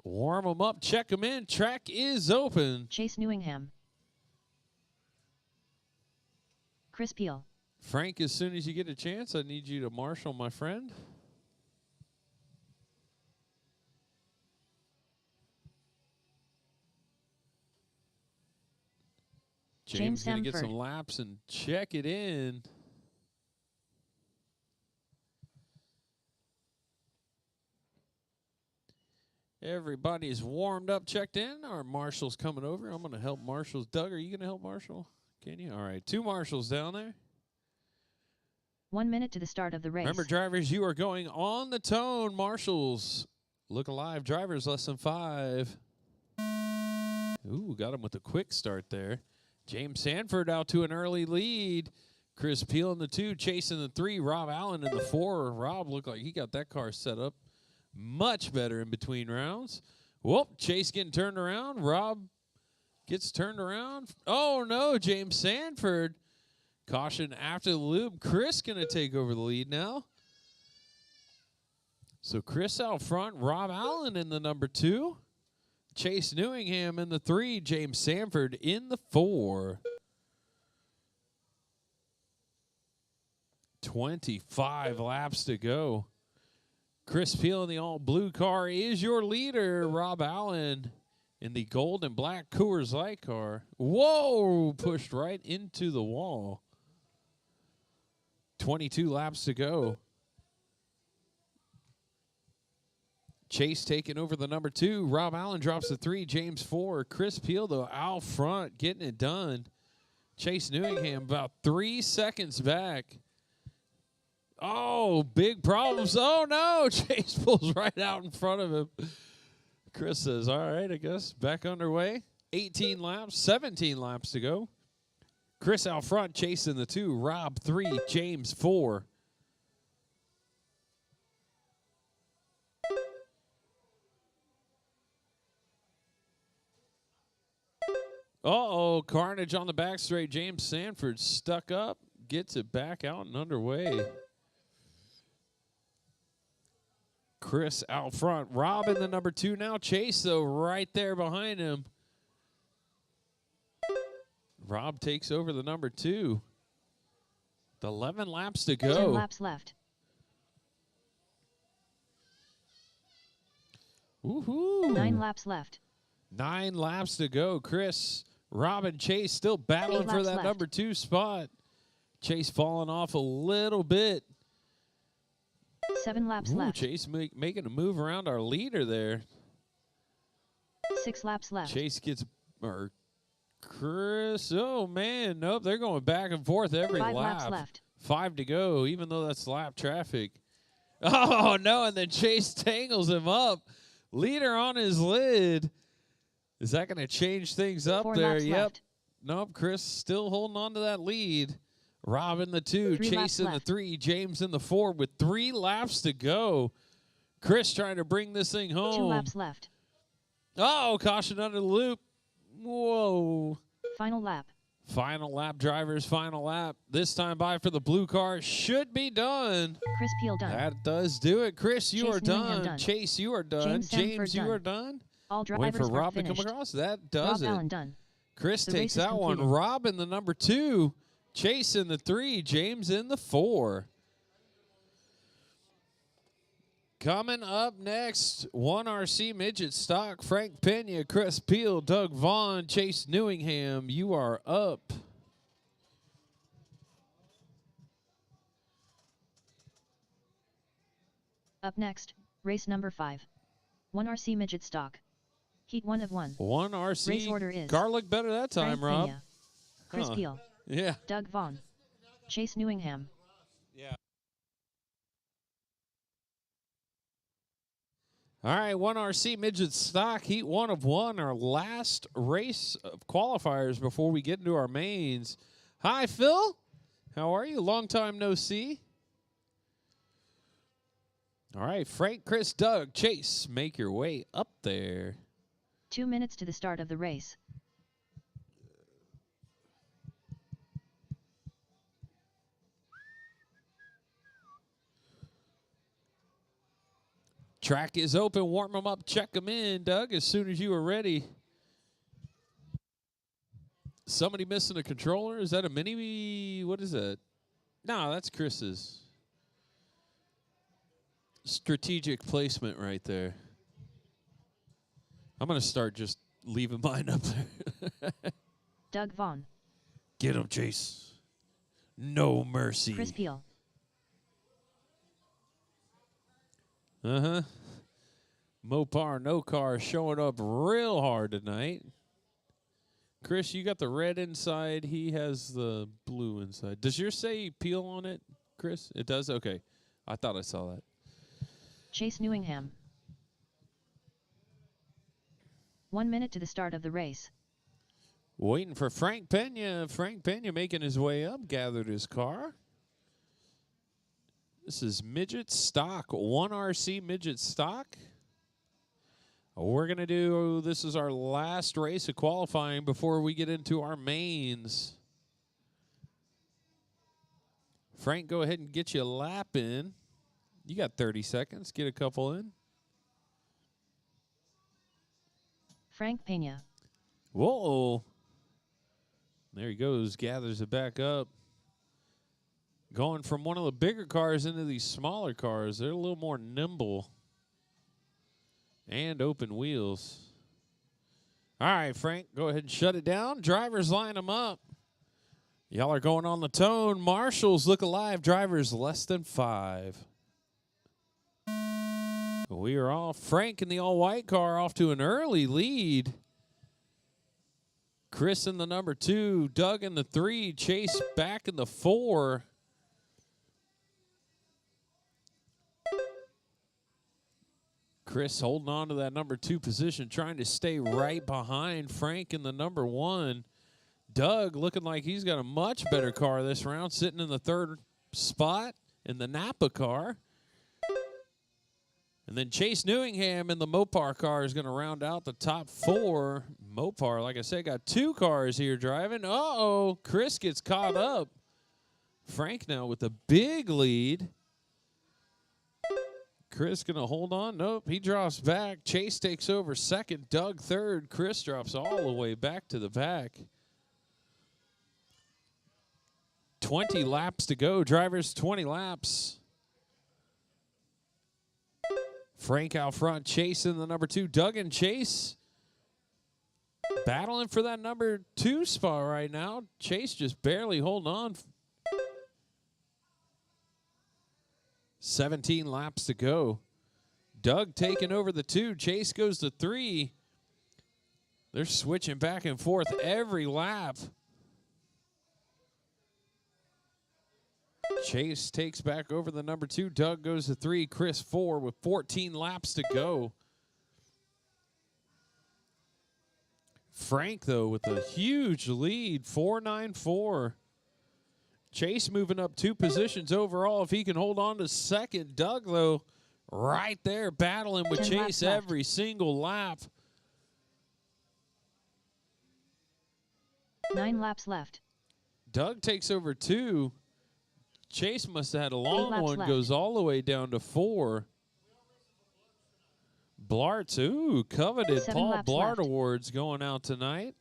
Warm them up, check them in. Track is open. Chase Newingham. Chris Peel. Frank, as soon as you get a chance, I need you to marshal my friend. James going to get some laps and check it in. Everybody's warmed up, checked in. Our marshal's coming over. I'm going to help marshals. Doug, are you going to help marshal? Can you? All right, 2 marshals down there. 1 minute to the start of the race. Remember, drivers, you are going on the tone. Marshals, look alive. Drivers, less than 5. Ooh, got him with a quick start there. James Sanford out to an early lead. Chris Peel in the 2, Chase in the 3, Rob Allen in the 4. Rob looked like he got that car set up much better in between rounds. Whoop, Chase getting turned around. Rob gets turned around. Oh, no, James Sanford. Caution after the loop. Chris going to take over the lead now. So Chris out front. Rob Allen in the number 2. Chase Newingham in the 3. James Sanford in the 4. 25 laps to go. Chris Peel in the all-blue car is your leader. Rob Allen in the gold and black Coors Light car. Whoa! Pushed right into the wall. 22 laps to go. Chase taking over the number 2. Rob Allen drops the 3. James 4. Chris Peel, though, out front, getting it done. Chase Newingham about 3 seconds back. Oh, big problems. Oh, no. Chase pulls right out in front of him. Chris says, all right, I guess, back underway. 18 laps, 17 laps to go. Chris out front, chasing the 2. Rob 3, James 4. Uh-oh, carnage on the back straight. James Sanford stuck up, gets it back out and underway. Chris out front. Rob in the number 2 now. Chase, though, right there behind him. Rob takes over the number 2. 11 laps to go. 10 laps left. Woohoo! 9 laps left. 9 laps to go. Chris, Rob, and Chase still battling for that number 2 spot. Chase falling off a little bit. 7 laps left. Chase making a move around our leader there. 6 laps left. Chase gets, or Chris, oh man, nope, they're going back and forth every 5 lap. laps left. 5 to go, even though that's lap traffic. Oh no, and then Chase tangles him up. Leader on his lid. Is that going to change things up 4 there? laps Yep. left. Nope, Chris still holding on to that lead. Rob in the 2, 3 Chase in the left. 3, James in the 4 with 3 laps to go. Chris trying to bring this thing home. 2 laps left. Oh, caution under the loop. Whoa. Final lap. Final lap, drivers, final lap. This time by for the blue car. Should be done. Chris Peel done. That does do it. Chris, you Chase are Newingham done. Chase, you are done. James You done. are done. All Wait drivers for Rob are to finished. come across. That does Rob it. Allen done. Chris The takes race is that one. completed. Rob in the number 2. Chase in the 3. James in the 4. Coming up next, 1RC Midget Stock. Frank Pena, Chris Peel, Doug Vaughn, Chase Newingham. You are up. Up next, race number 5. 1RC Midget Stock. Heat 1 of 1. 1RC. Race order is Car looked better that time, Frank Rob. Pena. Chris Peel. Yeah. Doug Vaughn. Chase Newingham. Yeah. All right, 1RC Midget Stock, Heat 1 of 1, our last race of qualifiers before we get into our mains. Hi, Phil. How are you? Long time no see. All right, Frank, Chris, Doug, Chase, make your way up there. 2 minutes to the start of the race. Track is open. Warm them up. Check them in, Doug, as soon as you are ready. Somebody missing a controller? Is that a mini? What is that? No, that's Chris's. Strategic placement right there. I'm going to start just leaving mine up there. Doug Vaughn. Get him, Chase. No mercy. Chris Peel. Mopar, no car, showing up real hard tonight. Chris, you got the red inside. He has the blue inside. Does yours say Peel on it, Chris? It does? Okay. I thought I saw that. Chase Newingham. 1 minute to the start of the race. Waiting for Frank Pena. Frank Pena making his way up, gathered his car. This is Midget Stock, 1RC Midget Stock. We're going to do, this is our last race of qualifying before we get into our mains. Frank, go ahead and get you a lap in. You got 30 seconds. Get a couple in. Frank Pena. Whoa. There he goes. Gathers it back up. Going from one of the bigger cars into these smaller cars. They're a little more nimble. And open wheels. All right, Frank, go ahead and shut it down. Drivers line them up. Y'all are going on the tone. Marshals look alive. Drivers less than 5. We are off. Frank in the all-white car off to an early lead. Chris in the number 2. Doug in the 3. Chase back in the 4. Chris holding on to that number 2 position, trying to stay right behind Frank in the number 1. Doug looking like he's got a much better car this round, sitting in the 3rd spot in the Napa car. And then Chase Newingham in the Mopar car is going to round out the top 4. Mopar, like I said, got 2 cars here driving. Uh-oh, Chris gets caught up. Frank now with a big lead. Chris going to hold on. Nope, he drops back. Chase takes over 2nd. Doug 3rd. Chris drops all the way back to the back. 20 laps to go. Drivers, 20 laps. Frank out front. Chase in the number 2. Doug and Chase battling for that number 2 spot right now. Chase just barely holding on. 17 laps to go. Doug taking over the 2. Chase goes to 3. They're switching back and forth every lap. Chase takes back over the number 2. Doug goes to 3. Chris 4 with 14 laps to go. Frank, though, with a huge lead, 4.94. Chase moving up 2 positions overall if he can hold on to 2nd. Doug, though, right there battling with Chase every single lap. 9 laps left. Doug takes over 2. Chase must have had a long one, left. goes all the way down to 4. Blart's, ooh, coveted Paul Blart left. Awards going out tonight.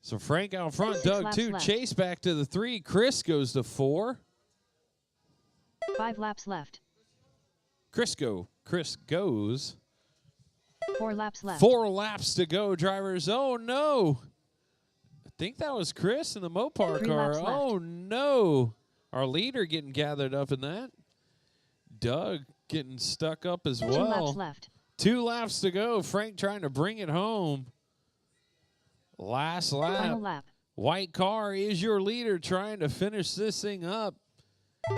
So Frank out front, Doug 2, left. Chase back to the 3, Chris goes to 4. 5 laps left. Chris goes. 4 laps left. 4 laps to go, drivers. Oh, no. I think that was Chris in the Mopar 3 car. laps left. Oh, no. Our leader getting gathered up in that. Doug getting stuck up as well. 2 laps left. 2 laps to go. Frank trying to bring it home. Last lap. Final lap. White car is your leader trying to finish this thing up.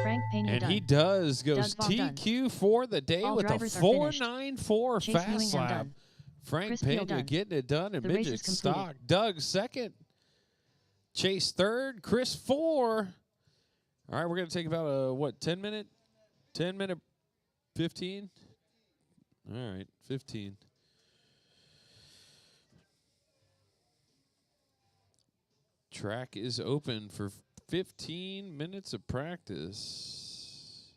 Frank Pena And done. he does. Goes Doug Vaughn TQ for the day All with a drivers are finished. 4.94 Chase fast Newingham lap. done. Frank Chris Pena Peel done. getting it done in The race midget is completed. stock. Doug second. Chase third. Chris 4. All right, we're going to take about a, what, 10 minute? 10 minute, 15? All right, 15. Track is open for 15 minutes of practice.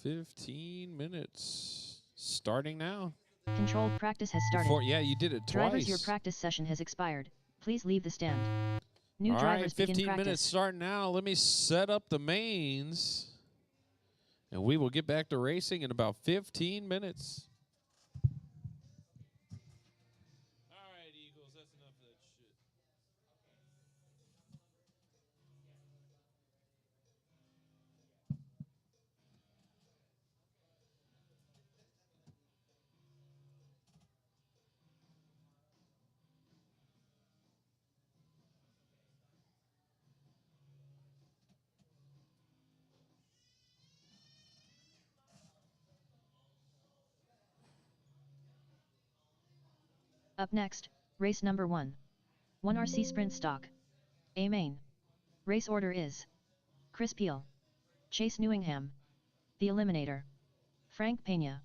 15 minutes. Starting now. Controlled practice has started. Yeah, you did it twice. Drivers, your practice session has expired. Please leave the stand. New All drivers right, begin 15 practice. minutes starting now. Let me set up the mains. And we will get back to racing in about 15 minutes. All right, Eagles, that's enough of that shit. Up next, race number 1. 1RC Sprint Stock. A main. Race order is Chris Peel, Chase Newingham, the Eliminator, Frank Pena.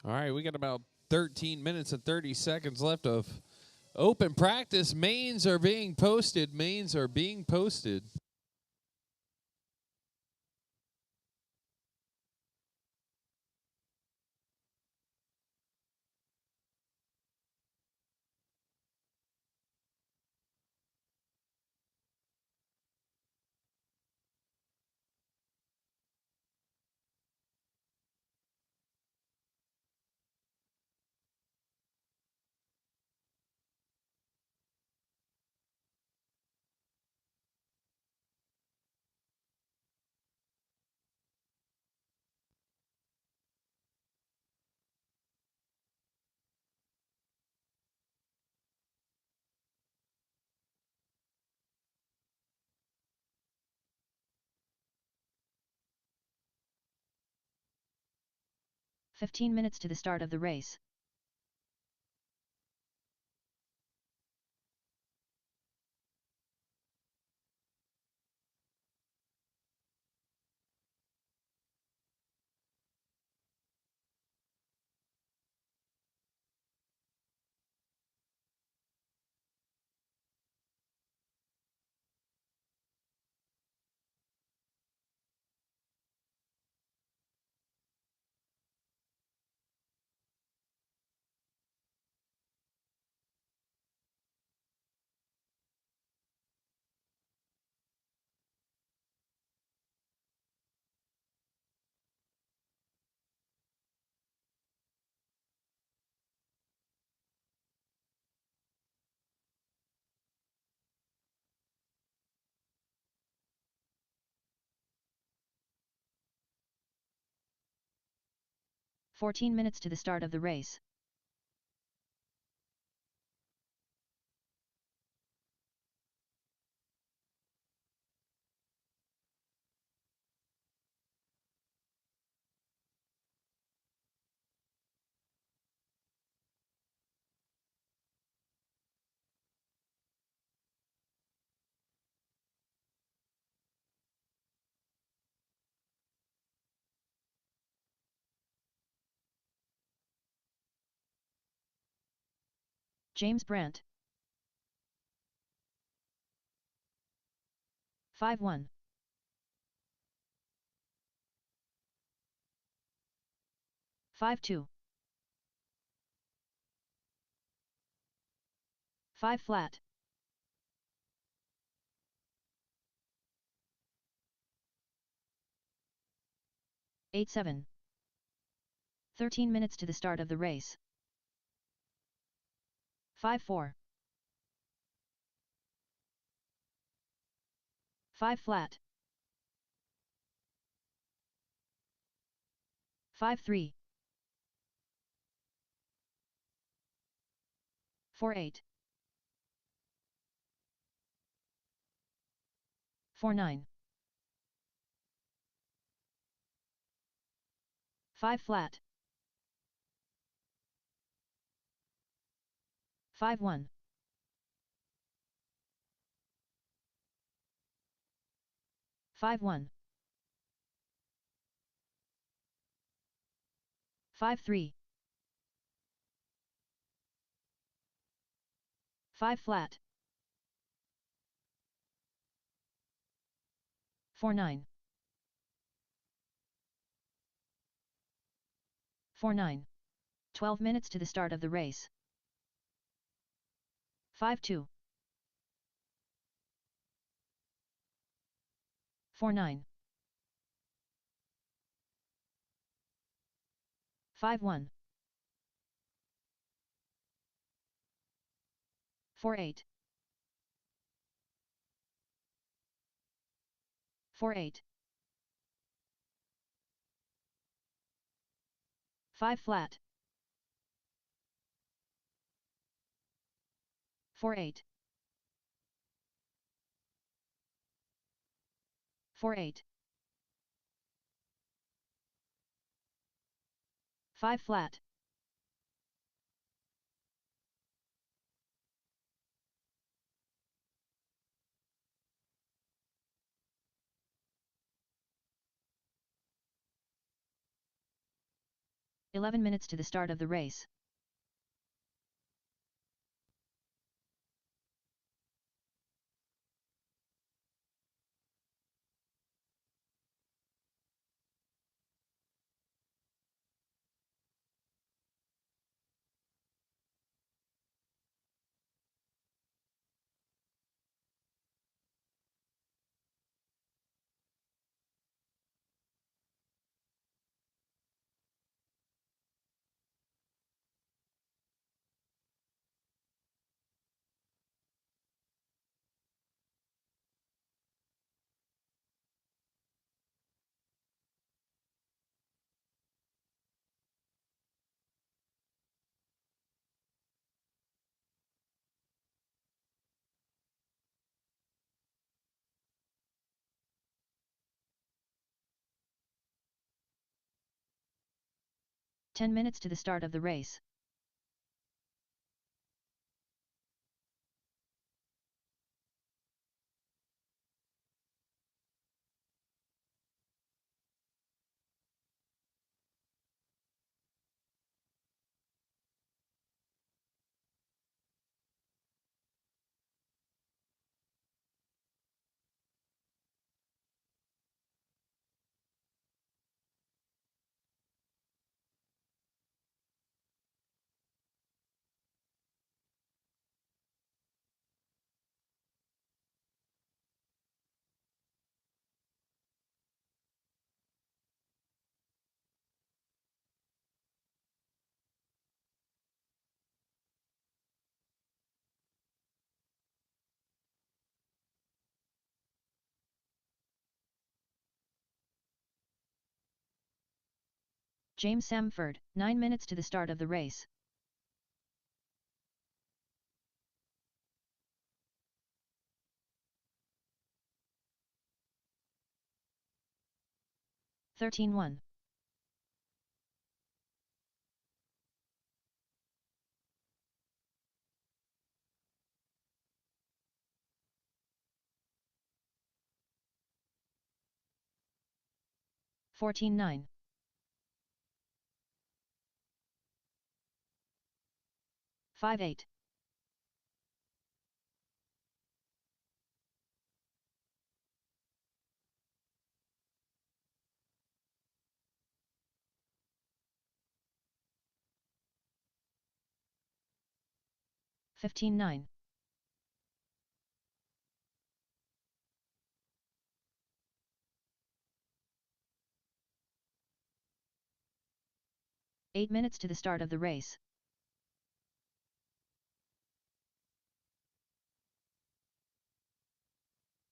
All right, we got about 13 minutes and 30 seconds left of open practice. Mains are being posted. Mains are being posted. "15 minutes to the start of the race. "14 minutes to the start of the race. James Brandt. 5-1. 5-2. 5 flat. 8-7. 13 minutes to the start of the race. 5-4. 5 flat. 5-3. 4-8. 4-9. 5 flat. 5-1. 5-1. 5-3. 5 flat. 4-9. 4-9. 12 minutes to the start of the race. 5-2. 4-9. 5-1. 4-8. 4-8. 5 flat. 4-8. 4-8. 5 flat. 11 minutes to the start of the race. 10 minutes to the start of the race. 'James Samford, 9 minutes to the start of the race. 13-1. 14-9. 5-8. 15-9. 8 minutes to the start of the race.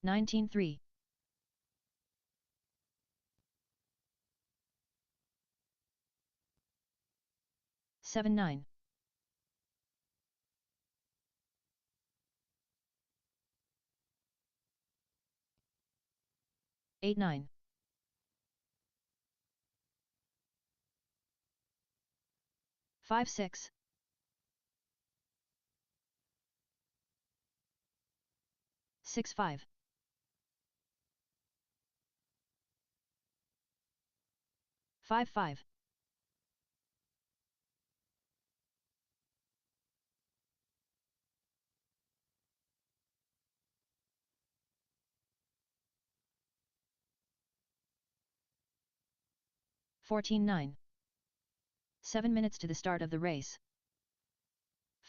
19-3. 7-9. 8-9. 5-6. 6-5. 5-5. 14-9. 7 minutes to the start of the race.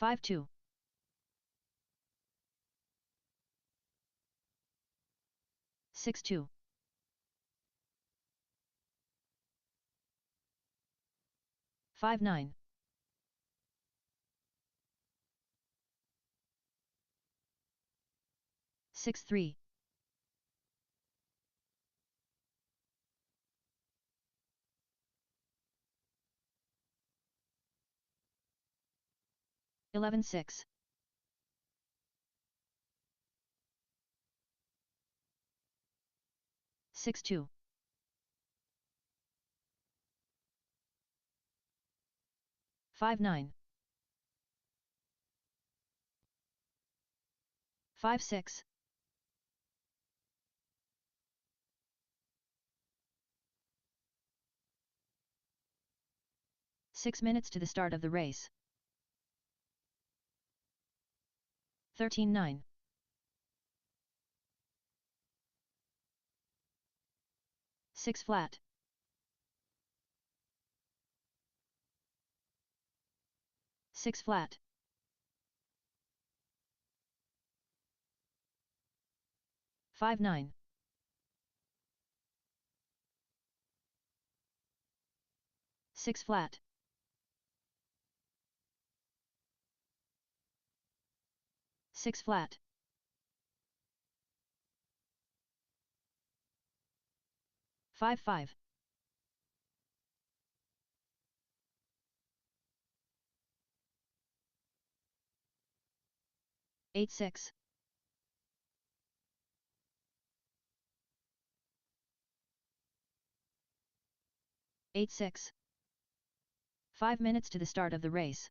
5-2. 6-2. 5-9. 6-3. 11-6. 6-2. 5-9. 5-6. 6 minutes to the start of the race. 13-9. 6 flat. 6 flat. 5-9. 6 flat. 6 flat. 5-5. 8-6. 8-6. 5 minutes to the start of the race.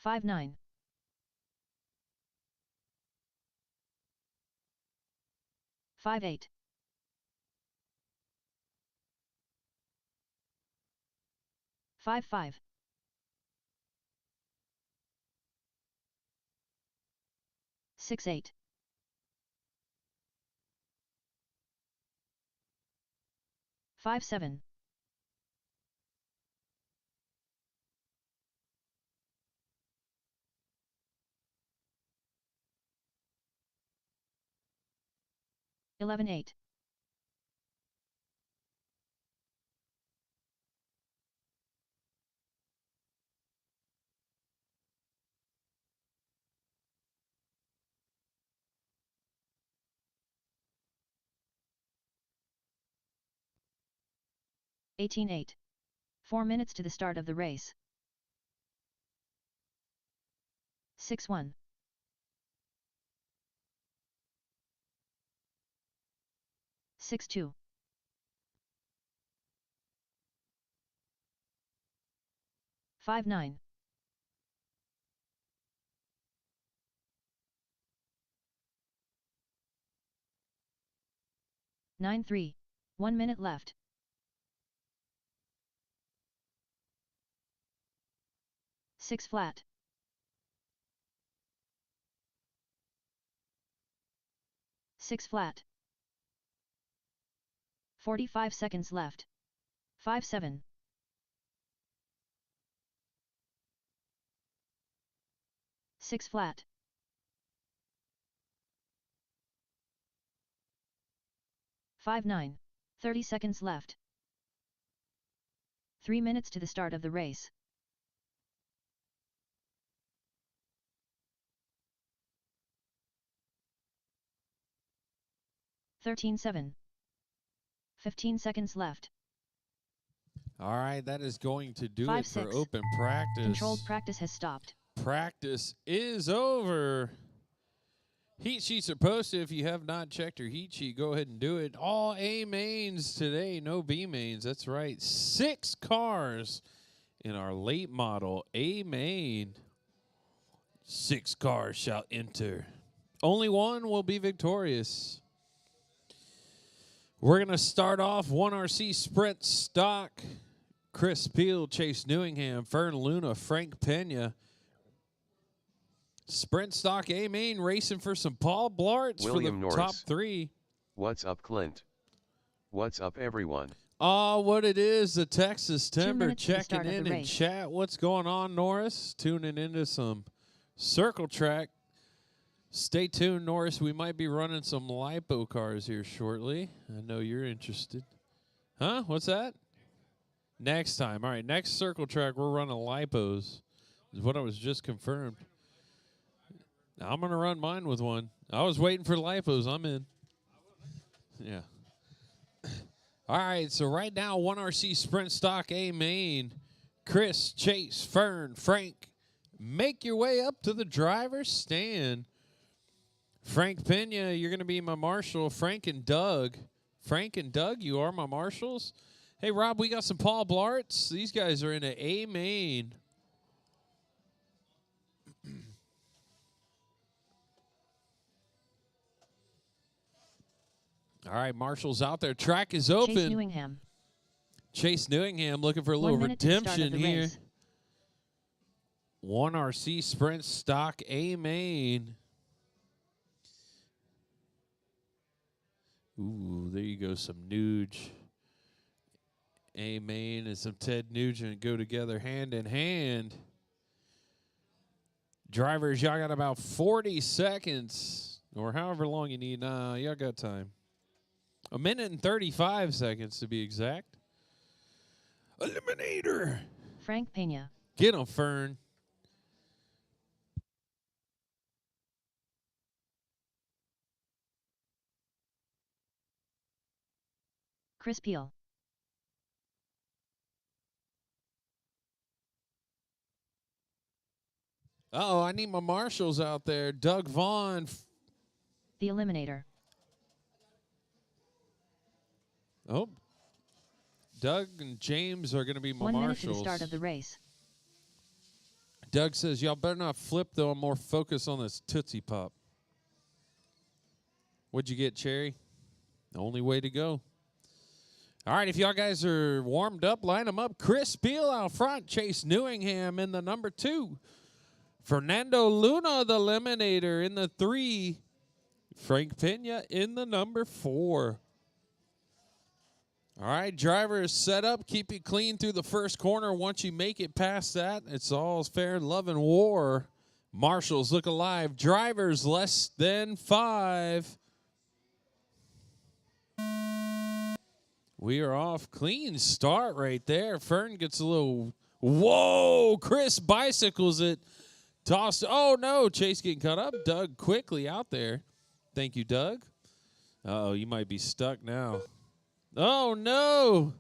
5-9. 5-8. 5-5. 6-8. 5-7. 11-8. 18-8. 4 minutes to the start of the race. 6-1. 6-2. 5-9. 9-3. 1 minute left. 6 flat. 6 flat. 45 seconds left. 5-7. 6 flat. 5-9. 30 seconds left. 3 minutes to the start of the race. 13-7. 15 seconds left. All right, that is going to do 5, it for 6. open practice. Controlled practice has stopped. Practice is over. Heat sheets are posted. If you have not checked your heat sheet, go ahead and do it. All A mains today, no B mains. That's right. 6 cars in our late model A main. 6 cars shall enter. Only one will be victorious. We're going to start off 1RC Sprint Stock. Chris Peel, Chase Newingham, Fern Luna, Frank Pena. Sprint Stock A main racing for some Paul Blarts for the Norris. top 3. What's up, Clint? What's up, everyone? What it is, the Texas 2 Timber minutes to the checking start of in the and race. chat. What's going on, Norris? Tuning into some circle track. Stay tuned, Norris. We might be running some lipo cars here shortly. I know you're interested. Huh? What's that? Next time. All right, next circle track, we're running lipos. Is what I was just confirmed. Now, I'm going to run mine with one. I was waiting for lipos. I'm in. Yeah. All right, so right now, 1RC Sprint Stock A main. Chris, Chase, Fern, Frank, make your way up to the driver's stand. Frank Pena, you're going to be my marshal. Frank and Doug, you are my marshals. Hey, Rob, we got some Paul Blarts. These guys are in an A main. All right, marshals out there. Track is open. Chase Newingham. Chase Newingham looking for a 1 little minute to the start of redemption the here. race. 1RC Sprint Stock A main. Ooh, there you go, some Nuge. A main and some Ted Nugent go together hand in hand. Drivers, y'all got about 40 seconds or however long you need. Nah, y'all got time. 1 minute and 35 seconds to be exact. Eliminator. Frank Pena. Get him, Fern. Chris Peel. Uh-oh, I need my marshals out there. Doug Vaughn. The Eliminator. Oh. Doug and James are going to be my 1 minute marshals. to the start of the race. Doug says, y'all better not flip, though. I'm more focused on this Tootsie Pop. What'd you get, Cherry? The only way to go. All right, if y'all guys are warmed up, line them up. Chris Peel out front. Chase Newingham in the number 2. Fernando Luna, the Eliminator, in the 3. Frank Pena in the number 4. All right, drivers set up. Keep it clean through the first corner. Once you make it past that, it's all fair love and war. Marshals look alive. Drivers less than 5. We are off. Clean start right there. Fern gets a little, whoa, Chris bicycles it. Tossed, oh no, Chase getting cut up. Doug quickly out there. Thank you, Doug. Uh-oh, you might be stuck now. Oh no.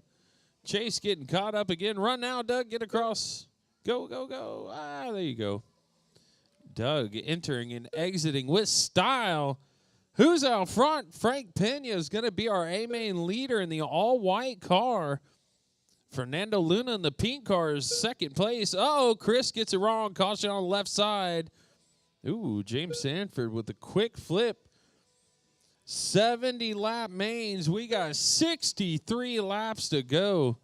Chase getting caught up again. Run now, Doug, get across. Go, go, go. Ah, there you go. Doug entering and exiting with style. Who's out front? Frank Pena is going to be our A-main leader in the all-white car. Fernando Luna in the pink car is second place. Oh, Chris gets it wrong. Caution on the left side. Ooh, James Sanford with a quick flip. 70 lap mains. We got 63 laps to go.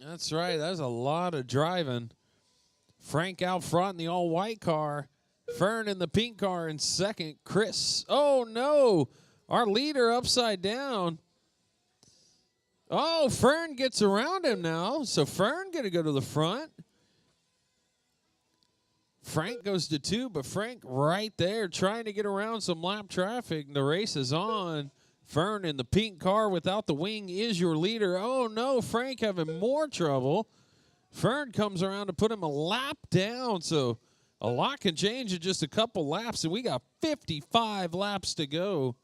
That's right. That's a lot of driving. Frank out front in the all-white car. Fern in the pink car in second. Chris. Oh, no. Our leader upside down. Oh, Fern gets around him now. So Fern going to go to the front. Frank goes to 2, but Frank right there trying to get around some lap traffic. The race is on. Fern in the pink car without the wing is your leader. Oh, no, Frank having more trouble. Fern comes around to put him a lap down, so a lot can change in just a couple laps, and we got 55 laps to go.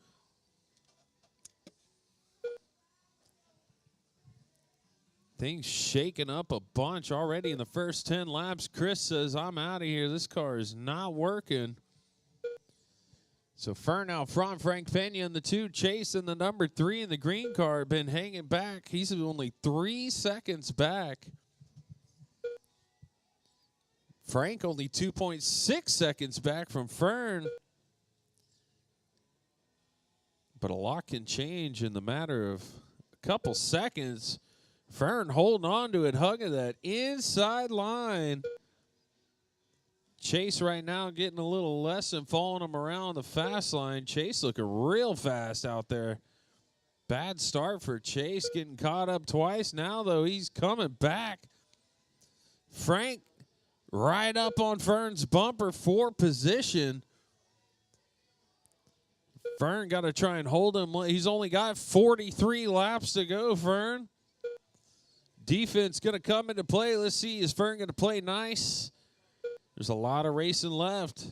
Things shaking up a bunch already in the first 10 laps. Chris says, I'm out of here. This car is not working. So Fern out front, Frank Pena in the 2, Chase in the number 3 in the green car, been hanging back. He's only 3 seconds back. Frank only 2.6 seconds back from Fern. But a lot can change in the matter of a couple seconds. Fern holding on to it, hugging that inside line. Chase right now getting a little less and following him around the fast line. Chase looking real fast out there. Bad start for Chase, getting caught up twice. Now, though, he's coming back. Frank right up on Fern's bumper for position. Fern got to try and hold him. He's only got 43 laps to go, Fern. Defense going to come into play. Let's see, is Fern going to play nice? There's a lot of racing left.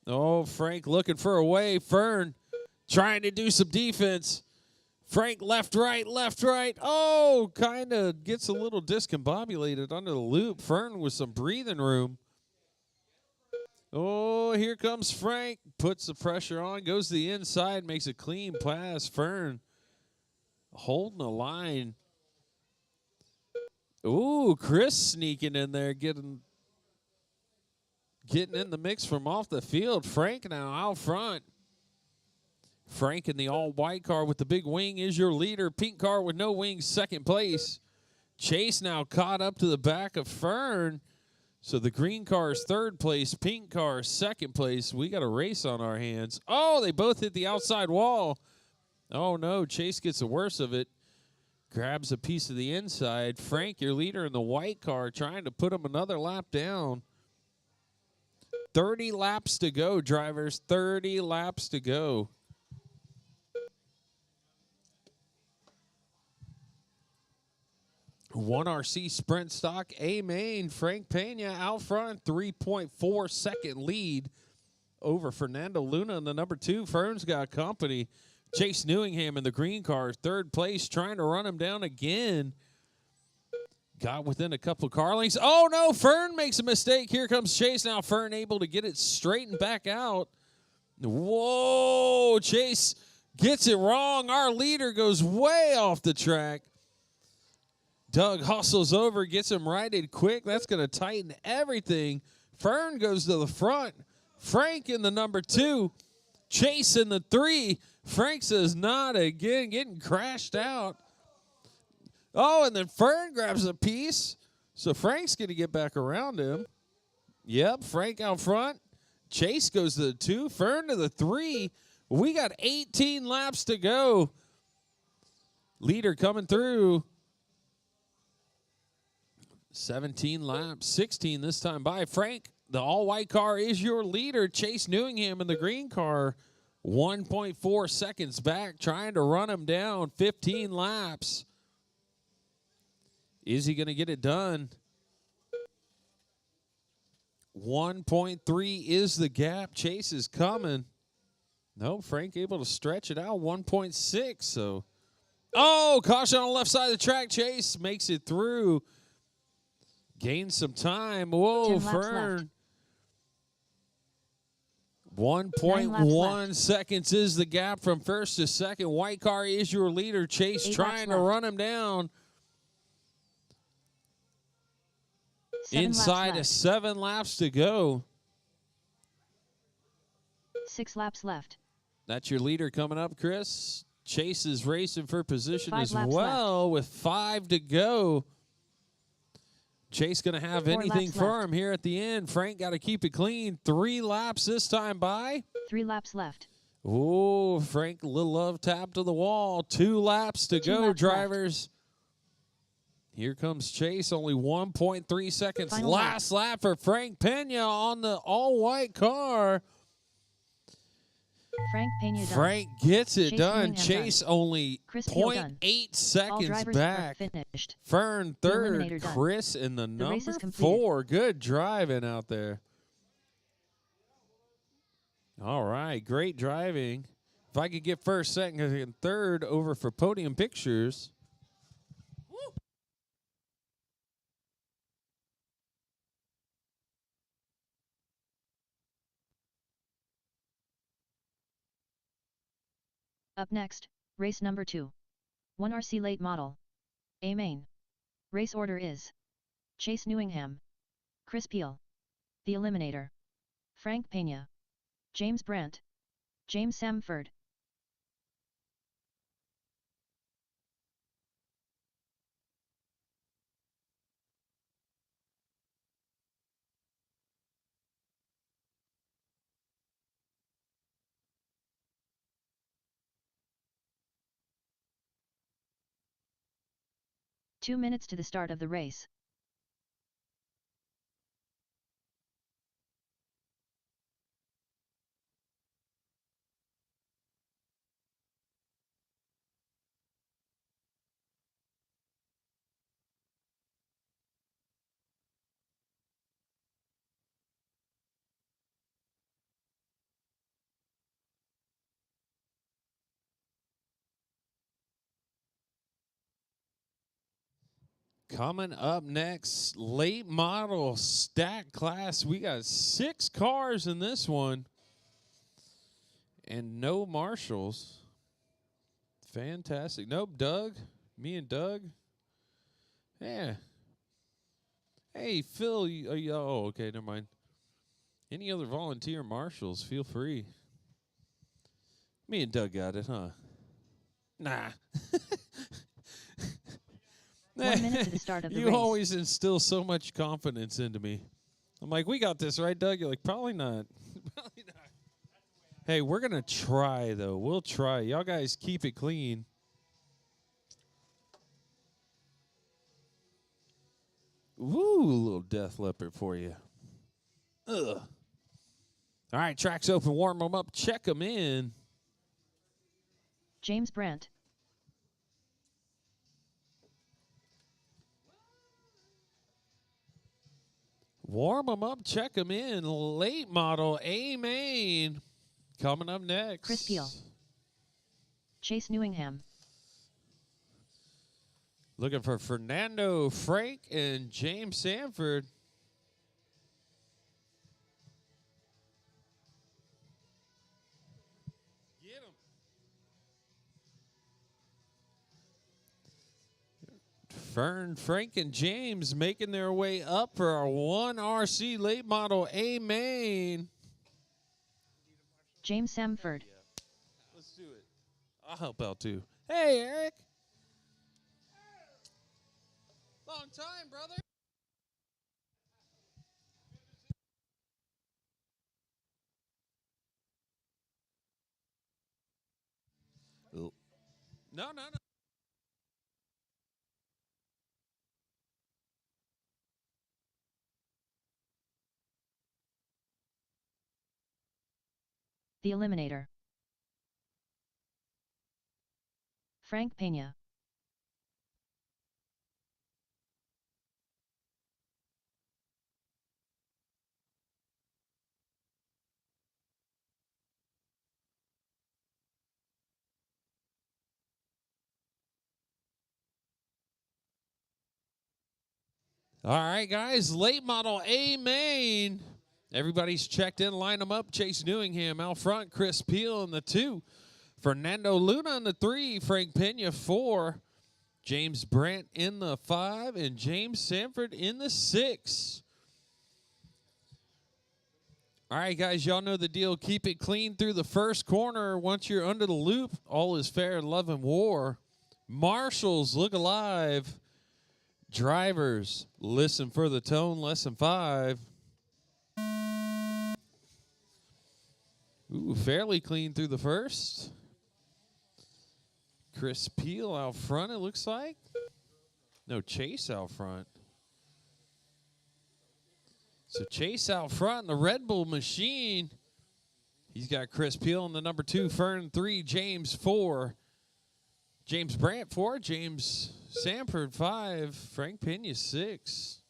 Oh, Frank looking for a way. Fern trying to do some defense. Frank left, right, left, right. Oh, kind of gets a little discombobulated under the loop. Fern with some breathing room. Oh, here comes Frank. Puts the pressure on, goes to the inside, makes a clean pass. Fern holding the line. Ooh, Chris sneaking in there, getting in the mix from off the field. Frank now out front. Frank in the all-white car with the big wing is your leader. Pink car with no wings, second place. Chase now caught up to the back of Fern. So the green car is third place, pink car second place. We got a race on our hands. Oh, they both hit the outside wall. Oh, no, Chase gets the worst of it. Grabs a piece of the inside. Frank, your leader in the white car, trying to put him another lap down. 30 laps to go, drivers. 30 laps to go. One RC Sprint Stock A main. Frank Pena out front. 3.4 second lead over Fernando Luna in the number 2. Fern's got company. Chase Newingham in the green car, third place, trying to run him down again. Got within a couple car lengths. Oh, no, Fern makes a mistake. Here comes Chase. Now Fern able to get it straightened back out. Whoa, Chase gets it wrong. Our leader goes way off the track. Doug hustles over, gets him righted quick. That's going to tighten everything. Fern goes to the front. Frank in the number 2. Chase in the 3. Frank says not again, getting crashed out. Oh, and then Fern grabs a piece. So Frank's going to get back around him. Yep, Frank out front. Chase goes to the 2. Fern to the 3. We got 18 laps to go. Leader coming through. 17 laps, 16 this time by. Frank, the all-white car is your leader. Chase Newingham in the green car. 1.4 seconds back, trying to run him down. 15 laps. Is he going to get it done? 1.3 is the gap. Chase is coming. No, Frank able to stretch it out. 1.6. So, oh, caution on the left side of the track. Chase makes it through. Gains some time. Whoa, Fern. 1.1 seconds is the gap from first to second. White car is your leader. Chase trying to run him down. Inside of 7 laps to go. 6 laps left. That's your leader coming up, Chris. Chase is racing for position as well with 5 to go. Chase going to have anything for him here at the end. Frank got to keep it clean. 3 laps this time by. 3 laps left. Oh, Frank, a little love tap to the wall. 2 laps to go, drivers. Here comes Chase, only 1.3 seconds. Final Last lap for Frank Pena on the all-white car. Frank Pena done. Frank gets it Chase done. Newingham Chase done. only Chris Peel 0.8 done. All seconds drivers back. finished. Fern The third, eliminator done. Chris in the The race number is completed. 4. Good driving out there. All right, great driving. If I could get first, second, and third over for podium pictures. Up next, race number 2. 1 RC late model. A main. Race order is Chase Newingham, Chris Peel, The Eliminator, Frank Pena, James Brandt, James Samford. Two minutes to the start of the race. Coming up next, late model stack class. We got 6 cars in this one and no marshals. Fantastic. Nope, Doug. Me and Doug. Yeah. Hey, Phil. Oh, okay, never mind. Any other volunteer marshals, feel free. Me and Doug got it, huh? Nah. 1 minute to the start of the you race. always instill so much confidence into me. I'm like, we got this, right, Doug? You're like, probably not. Probably not. Hey, we're going to try, though. We'll try. Y'all guys keep it clean. Woo, little death leopard for you. Ugh. All right, track's open. Warm them up. Check them in. James Brandt. Warm them up. Check them in. Late model A main. Coming up next. Chris Peel. Chase Newingham. Looking for Fernando, Frank, and James Sanford. Get him. Fern, Frank, and James making their way up for our 1 RC late model A main. James Samford. Let's do it. I'll help out too. Hey, Eric. Long time, brother. No, no, no. The Eliminator. Frank Pena. All right, guys. Late model A main. Everybody's checked in. Line them up. Chase Newingham out front. Chris Peel in the 2. Fernando Luna in the 3. Frank Pena 4. James Brandt in the 5. And James Sanford in the 6. All right, guys. Y'all know the deal. Keep it clean through the first corner. Once you're under the loop, all is fair in love and war. Marshals, look alive. Drivers, listen for the tone. Lesson 5. Ooh, fairly clean through the first. Chris Peel out front, it looks like. No, Chase out front. So Chase out front in the Red Bull machine. He's got Chris Peel in the number 2, Fern 3, James 4, James Brandt 4, James Sanford 5, Frank Pena 6.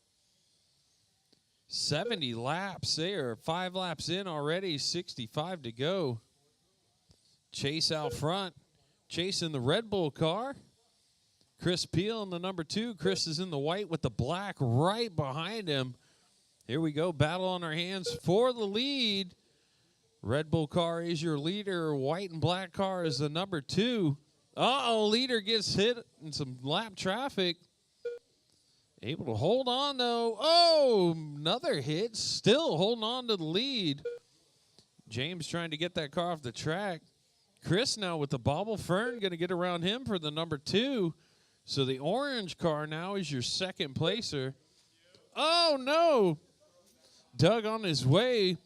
70 laps there, 5 laps in already, 65 to go. Chase out front, Chase in the Red Bull car. Chris Peel in the number 2. Chris is in the white with the black right behind him. Here we go, battle on our hands for the lead. Red Bull car is your leader. White and black car is the number 2. Uh-oh, leader gets hit in some lap traffic. Able to hold on, though. Oh, another hit. Still holding on to the lead. James trying to get that car off the track. Chris now with the bobble. Fern going to get around him for the number 2. So the orange car now is your second placer. Oh, no. Doug on his way.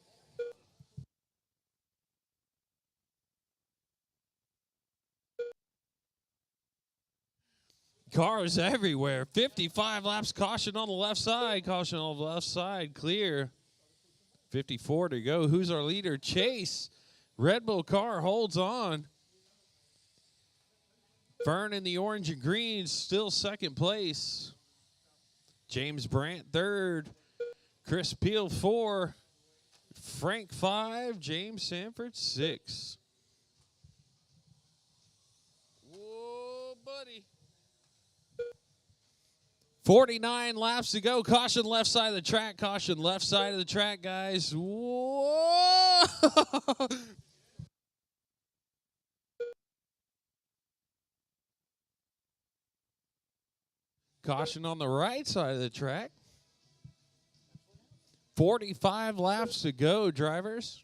Cars everywhere. 55 laps. Caution on the left side. Caution on the left side. Clear. 54 to go. Who's our leader? Chase. Red Bull car holds on. Fern in the orange and green. Still second place. James Brandt third. Chris Peel 4. Frank 5. James Sanford 6. Whoa, buddy. 49 laps to go. Caution left side of the track. Caution left side of the track, guys. Whoa! Caution on the right side of the track. 45 laps to go, drivers.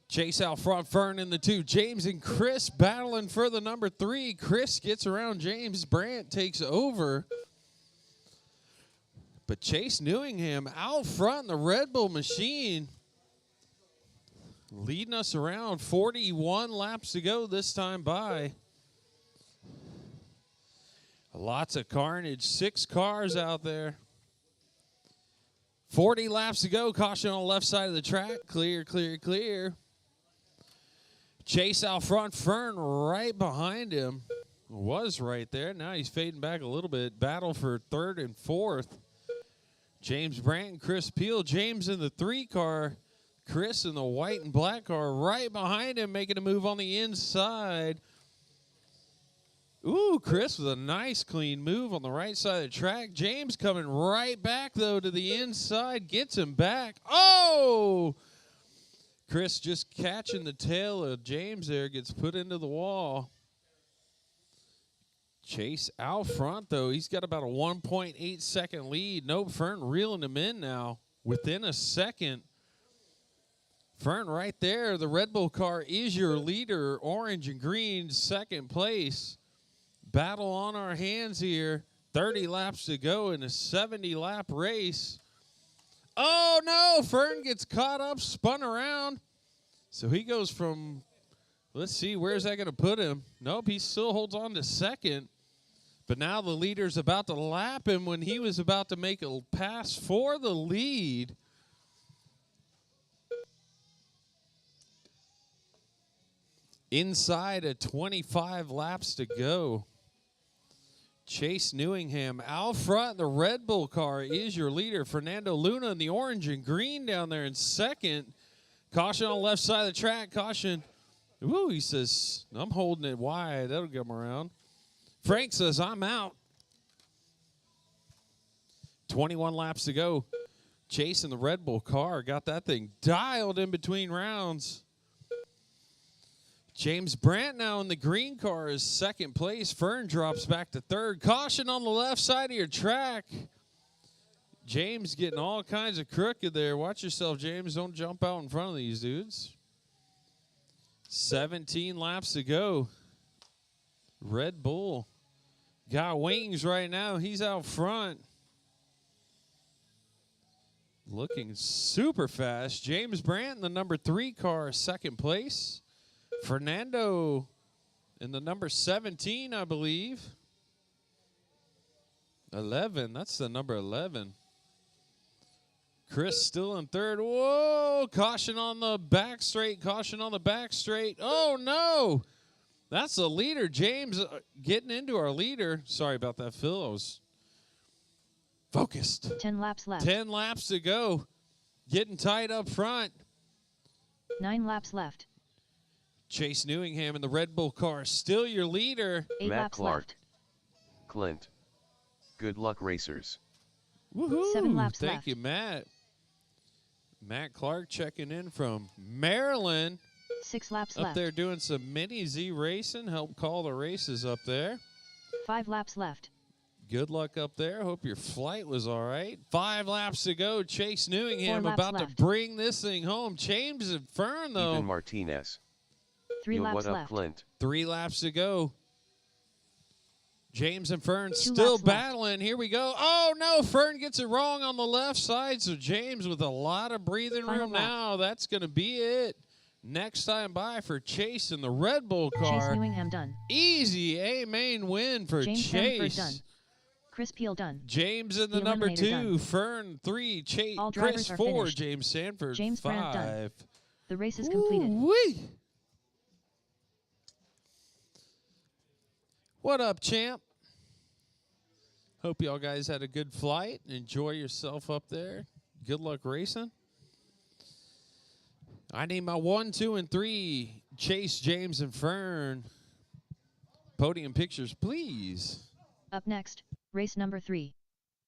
Chase out front, Fern in the 2. James and Chris battling for the number 3. Chris gets around James. Brandt takes over. But Chase Newingham out front in the Red Bull machine. Leading us around. 41 laps to go this time by. Lots of carnage. 6 cars out there. 40 laps to go. Caution on the left side of the track. Clear, clear, clear. Chase out front, Fern right behind him. Was right there. Now he's fading back a little bit. Battle for 3rd and 4th. James Brandt and Chris Peel. James in the 3 car. Chris in the white and black car right behind him, making a move on the inside. Ooh, Chris with a nice clean move on the right side of the track. James coming right back, though, to the inside. Gets him back. Oh! Chris just catching the tail of James there, gets put into the wall. Chase out front, though. He's got about a 1.8 second lead. Nope, Fern reeling him in now within a second. Fern right there. The Red Bull car is your leader. Orange and green, second place. Battle on our hands here. 30 laps to go in a 70-lap race. Oh, no. Fern gets caught up, spun around. So he goes from, let's see, where's that going to put him? Nope, he still holds on to second. But now the leader's about to lap him when he was about to make a pass for the lead. Inside of 25 laps to go. Chase Newingham out front. The Red Bull car is your leader. Fernando Luna in the orange and green down there in second. Caution on the left side of the track. Caution. Ooh, he says, I'm holding it wide. That'll get him around. Frank says, I'm out. 21 laps to go. Chase in the Red Bull car got that thing dialed in between rounds. James Brandt now in the green car is second place. Fern drops back to third. Caution on the left side of your track. James getting all kinds of crooked there. Watch yourself, James. Don't jump out in front of these dudes. 17 laps to go. Red Bull got wings right now. He's out front. Looking super fast. James Brandt in the number 3 car, second place. Fernando in the number 17, I believe. 11. That's the number 11. Chris still in third. Whoa! Caution on the back straight. Caution on the back straight. Oh, no! That's the leader. James getting into our leader. Sorry about that, Phil. I was focused. 10 laps left. 10 laps to go. Getting tight up front. 9 laps left. Chase Newingham in the Red Bull car. Still your leader. 8 Matt laps Clark. left. Clint. Good luck, racers. Woohoo! 7 laps Thank left. you, Matt. Matt Clark checking in from Maryland. 6 laps Up left. there doing some mini Z racing. Help call the races up there. 5 laps left. Good luck up there. Hope your flight was all right. 5 laps to go. Chase Newingham 4 laps about left. to bring this thing home. James and Fern, though. Ethan Martinez. 3 Yo, laps what up, left. Clint? 3 laps to go. James and Fern 2 still laps left. battling. Here we go. Oh, no. Fern gets it wrong on the left side. So James with a lot of breathing Final room lap. now. That's going to be it. Next time by for Chase in the Red Bull Chase car. Newingham done. Easy A-main win for James Chase. Sanford done. Chris Peel done. James in the The number eliminator 2. done. Fern 3. Chase. All Chris drivers are 4. finished. James Sanford James 5. Brandt done. The race is completed. Ooh-wee. What up, champ? Hope y'all guys had a good flight. Enjoy yourself up there. Good luck racing. I need my 1, 2, and 3. Chase, James, and Fern. Podium pictures, please. Up next, race number 3.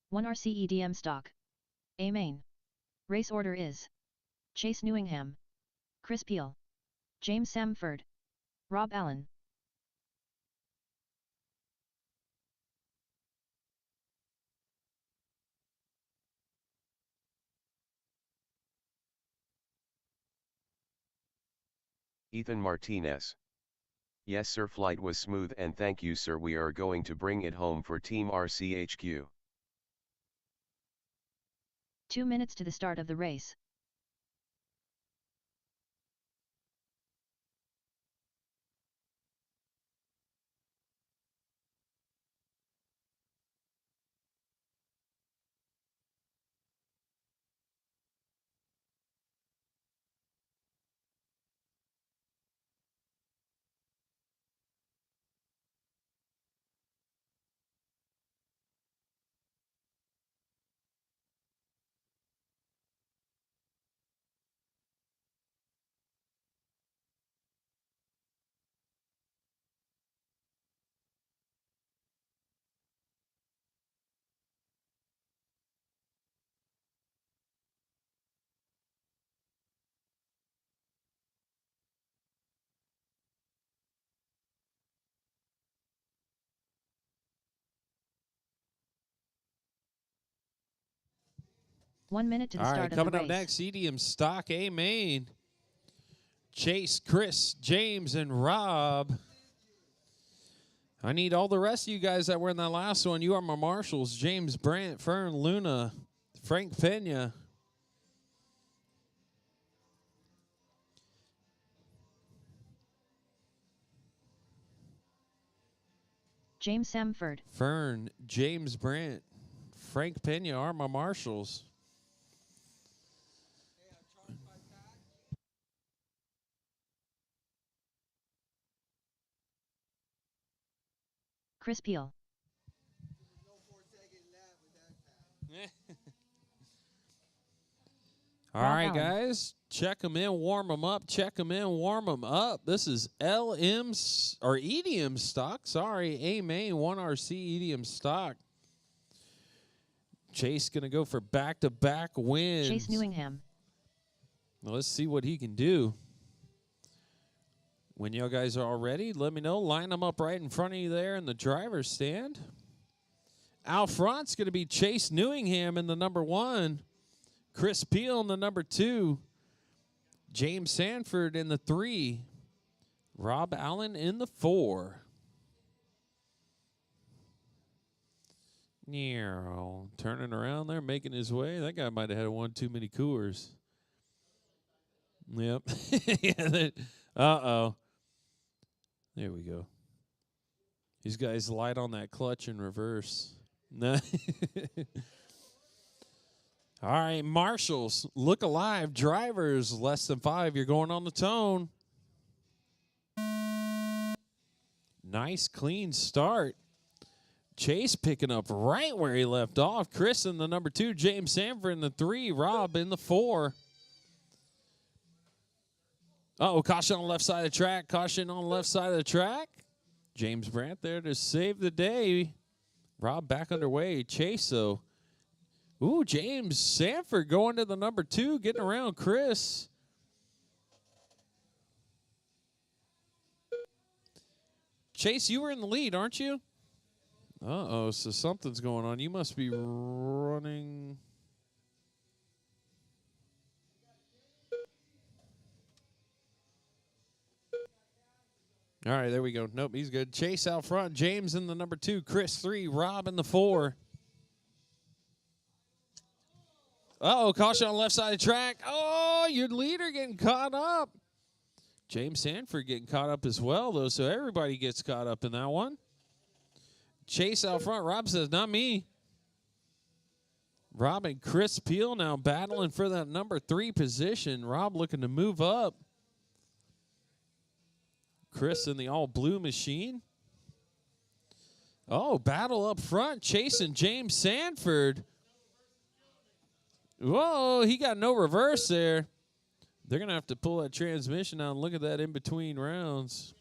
1 RCEDM stock. A main. Race order is Chase Newingham, Chris Peel, James Samford, Rob Allen. Ethan Martinez. Yes sir, flight was smooth and thank you sir, we are going to bring it home for Team RCHQ. 2 minutes to the start of the race. One minute to the All start right, of coming the up race. next, EDM Stock A main. Chase, Chris, James, and Rob. I need all the rest of you guys that were in that last one. You are my marshals. James Brandt, Fern, Luna, Frank Pena. James Samford. Fern, James Brandt, Frank Pena are my marshals. Chris Peel. All Rob right, Allen. guys, check them in, warm them up, check them in, warm them up. This is or EDM stock. Sorry, A main 1RC EDM stock. Chase gonna go for back-to-back wins. Chase Newingham. Now let's see what he can do. When y'all guys are all ready, let me know. Line them up right in front of you there in the driver's stand. Out front's going to be Chase Newingham in the number 1. Chris Peel in the number 2. James Sanford in the 3. Rob Allen in the 4. Turning around there, making his way. That guy might have had one too many Coors. Yep. Uh-oh. There we go. These guys light on that clutch in reverse. No. All right, marshals, look alive. Drivers, less than 5. You're going on the tone. Nice, clean start. Chase picking up right where he left off. Chris in the number 2. James Sanford in the 3. Rob in the 4. Uh-oh, caution on the left side of the track. Caution on the left side of the track. James Brandt there to save the day. Rob back underway. Chase, though. Ooh, James Sanford going to the number 2, getting around Chris. Chase, you were in the lead, aren't you? Uh-oh, so something's going on. You must be running. All right, there we go. Nope, he's good. Chase out front. James in the number 2. Chris 3. Rob in the 4. Uh-oh, caution on the left side of the track. Oh, your leader getting caught up. James Sanford getting caught up as well, though, so everybody gets caught up in that one. Chase out front. Rob says, not me. Rob and Chris Peel now battling for that number 3 position. Rob looking to move up. Chris in the all-blue machine. Oh, battle up front. Chasing James Sanford. Whoa, he got no reverse there. They're going to have to pull that transmission out and look at that in between rounds.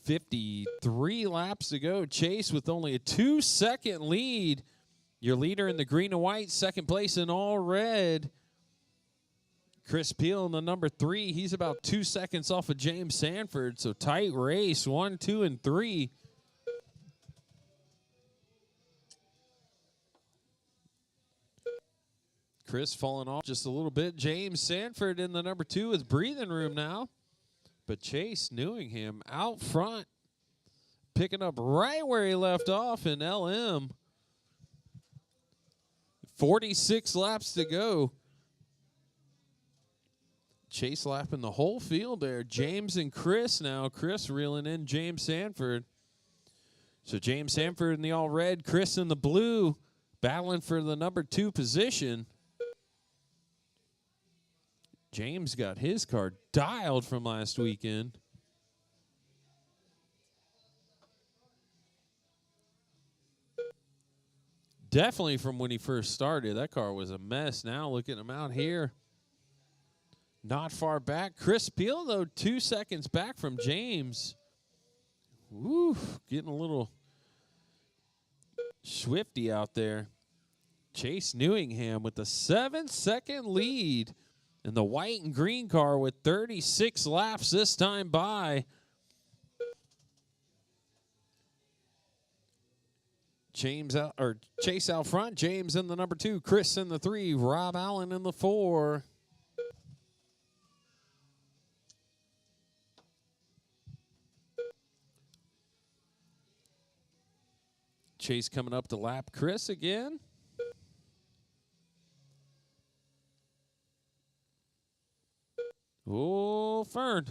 53 laps to go. Chase with only a 2-second lead. Your leader in the green and white, second place in all red. Chris Peel in the number 3. He's about 2 seconds off of James Sanford. So tight race, 1, 2, and 3. Chris falling off just a little bit. James Sanford in the number 2 with breathing room now. But Chase Newingham out front, picking up right where he left off in LM. 46 laps to go. Chase lapping the whole field there. James and Chris now. Chris reeling in James Sanford. So James Sanford in the all red, Chris in the blue, battling for the number 2 position. James got his car dialed from last weekend. Definitely from when he first started. That car was a mess. Now look at him out here. Not far back. Chris Peel, though, 2 seconds back from James. Woo, getting a little swifty out there. Chase Newingham with a 7-second lead in the white and green car with 36 laps this time by. Chase out front. James in the number 2. Chris in the 3. Rob Allen in the 4. Chase coming up to lap Chris again. Oh, Fern.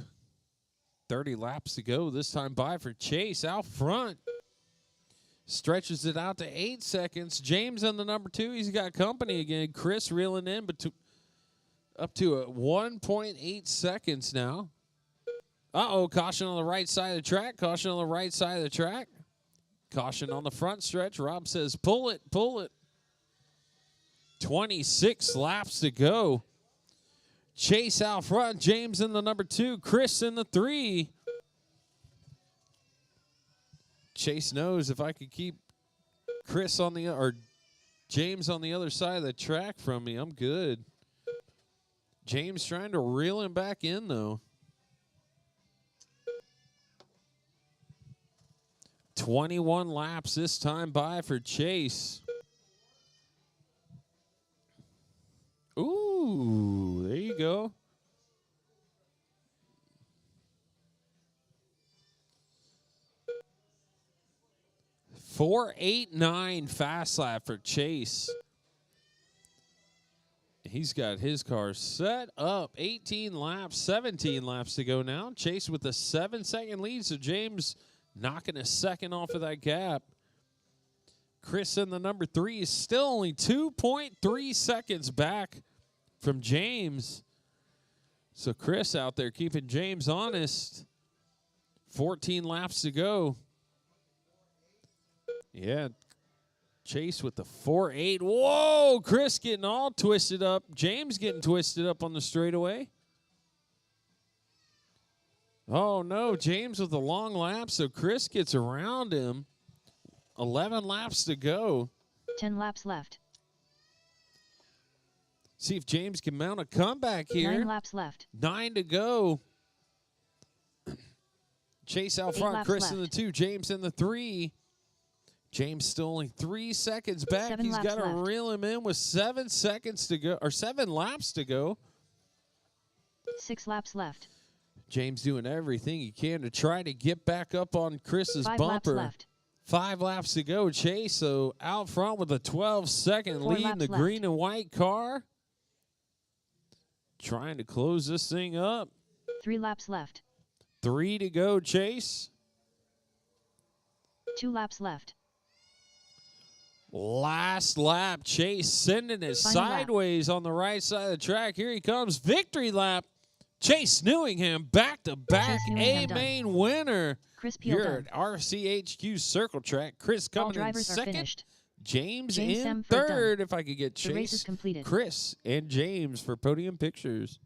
30 laps to go this time by for Chase out front. Stretches it out to 8 seconds. James on the number 2. He's got company again. Chris reeling in up to 1.8 seconds now. Uh-oh, caution on the right side of the track. Caution on the right side of the track. Caution on the front stretch. Rob says, pull it, pull it. 26 laps to go. Chase out front. James in the number 2. Chris in the 3. Chase knows if I could keep Chris on the or James on the other side of the track from me, I'm good. James trying to reel him back in, though. 21 laps this time by for Chase. Ooh, there you go. .489 fast lap for Chase. He's got his car set up. 18 laps, 17 laps to go now. Chase with a 7-second lead, so James knocking a second off of that gap. Chris in the number 3 is still only 2.3 seconds back from James. So Chris out there keeping James honest. 14 laps to go. Yeah, Chase with the 4.8. Whoa, Chris getting all twisted up. James getting twisted up on the straightaway. Oh, no, James with a long lap, so Chris gets around him. 11 laps to go. 10 laps left. See if James can mount a comeback here. 9 laps left. 9 to go. Chase out front, Chris in the 2, James in the 3. James still only 3 seconds back. 7 He's got to left. reel him in with 7 seconds to go, or 7 laps to go. 6 laps left. James doing everything he can to try to get back up on Chris's 5 bumper. laps left. 5 laps to go. Chase, so out front with a 12-second 4 lead in the laps green and white car. Trying to close this thing up. 3 laps left. 3 to go, Chase. 2 laps left. Last lap, Chase sending it Final lap. sideways on the right side of the track. Here he comes, victory lap. Chase Newingham, back-to-back Chase Newingham A-main winner. Chris Peel Here done. at RCHQ Circle Track. Chris All coming in drivers are second. finished. James James in Semford third. done. If I could get The race is Chase, completed. Chris, and James for podium pictures.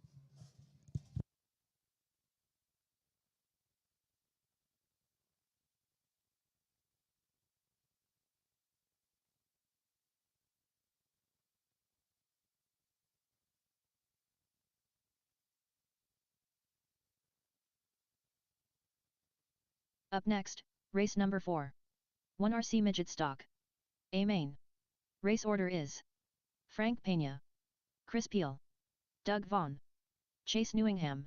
Up next, race number 4. 1 RC Midget Stock. A main. Race order is Frank Pena, Chris Peel, Doug Vaughn, Chase Newingham.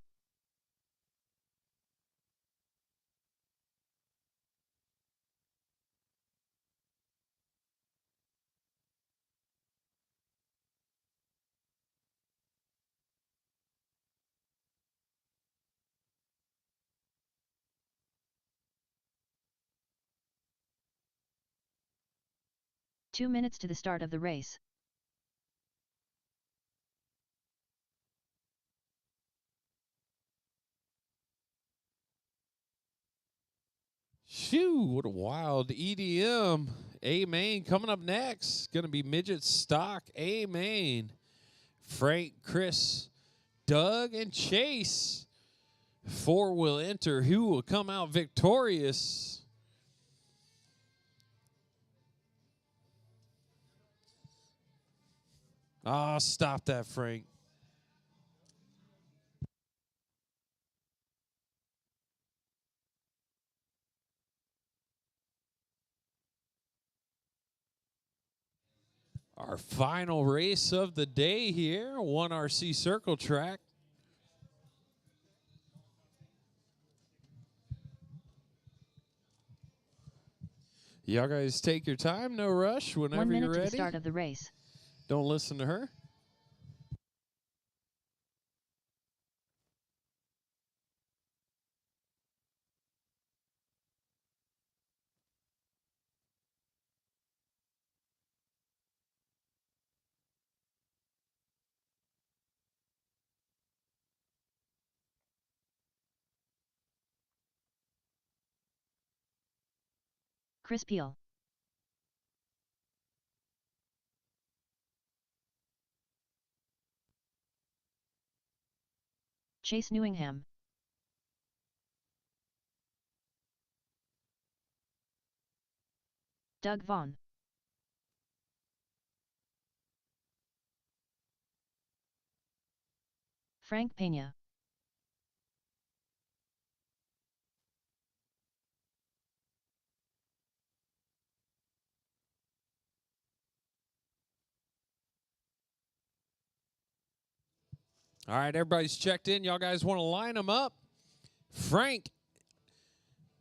Two minutes to the start of the race. Shoo, what a wild EDM. A-main coming up next. Going to be Midget Stock A-main. Frank, Chris, Doug, and Chase. 4 will enter. Who will come out victorious? Ah, stop that, Frank. Our final race of the day here, 1 RC Circle Track. Y'all guys take your time, no rush, whenever 1 minute you're to ready. the start of the race. Don't listen to her. Chris Peel, Chase Newingham, Doug Vaughn, Frank Pena, All right, everybody's checked in. Y'all guys want to line them up? Frank,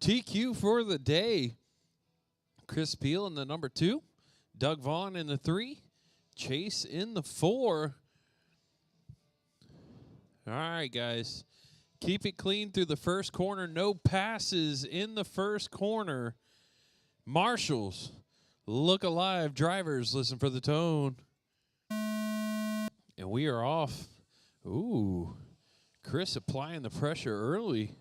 TQ for the day. Chris Peel in the number 2. Doug Vaughn in the 3. Chase in the 4. All right, guys. Keep it clean through the first corner. No passes in the first corner. Marshals, look alive. Drivers, listen for the tone. And we are off. Ooh, Chris applying the pressure early.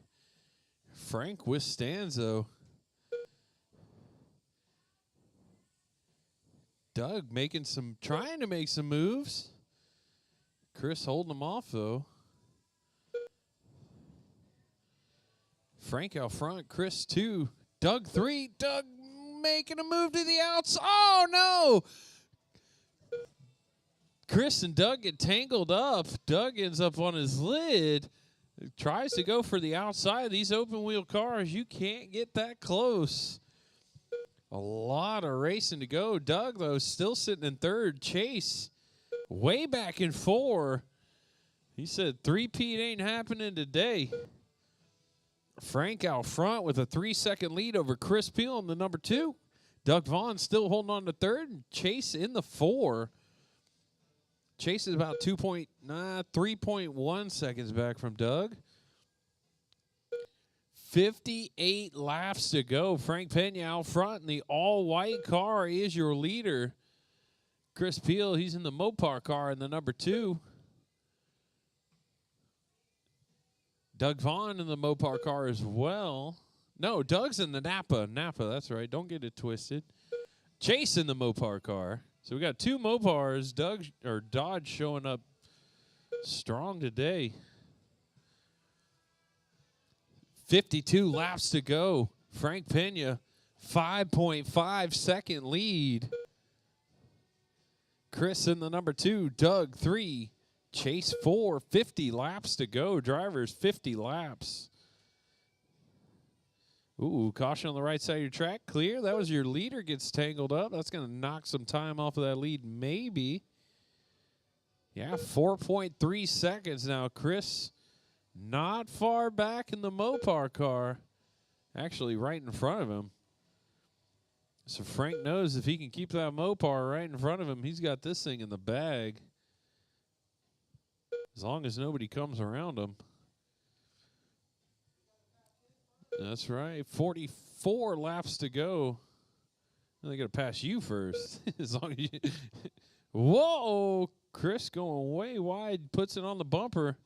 Frank withstands, though. Doug trying to make some moves. Chris holding them off, though. Frank out front, Chris 2, Doug 3. Doug making a move to the outs. Oh, no! Chris and Doug get tangled up. Doug ends up on his lid. Tries to go for the outside of these open-wheel cars. You can't get that close. A lot of racing to go. Doug, though, still sitting in third. Chase way back in 4. He said three-peat ain't happening today. Frank out front with a 3-second lead over Chris Peel in the number 2. Doug Vaughn still holding on to third. And Chase in the 4. Chase is about 3.1 seconds back from Doug. 58 laps to go. Frank Pena out front in the all-white car. He is your leader. Chris Peel, he's in the Mopar car in the number 2. Doug Vaughn in the Mopar car as well. No, Doug's in the Napa. Napa, that's right. Don't get it twisted. Chase in the Mopar car. So we got 2 Mopars. Dodge showing up strong today. 52 laps to go. Frank Pena, 5.5 second lead. Chris in the number 2. Doug 3. Chase 4. 50 laps to go. Drivers 50 laps. Ooh, caution on the right side of your track. Clear. That was your leader gets tangled up. That's going to knock some time off of that lead, maybe. Yeah, 4.3 seconds now. Chris not far back in the Mopar car. Actually, right in front of him. So Frank knows if he can keep that Mopar right in front of him, he's got this thing in the bag. As long as nobody comes around him. That's right. 44 laps to go. They got to pass you first. As long as you. Whoa! Chris going way wide, puts it on the bumper.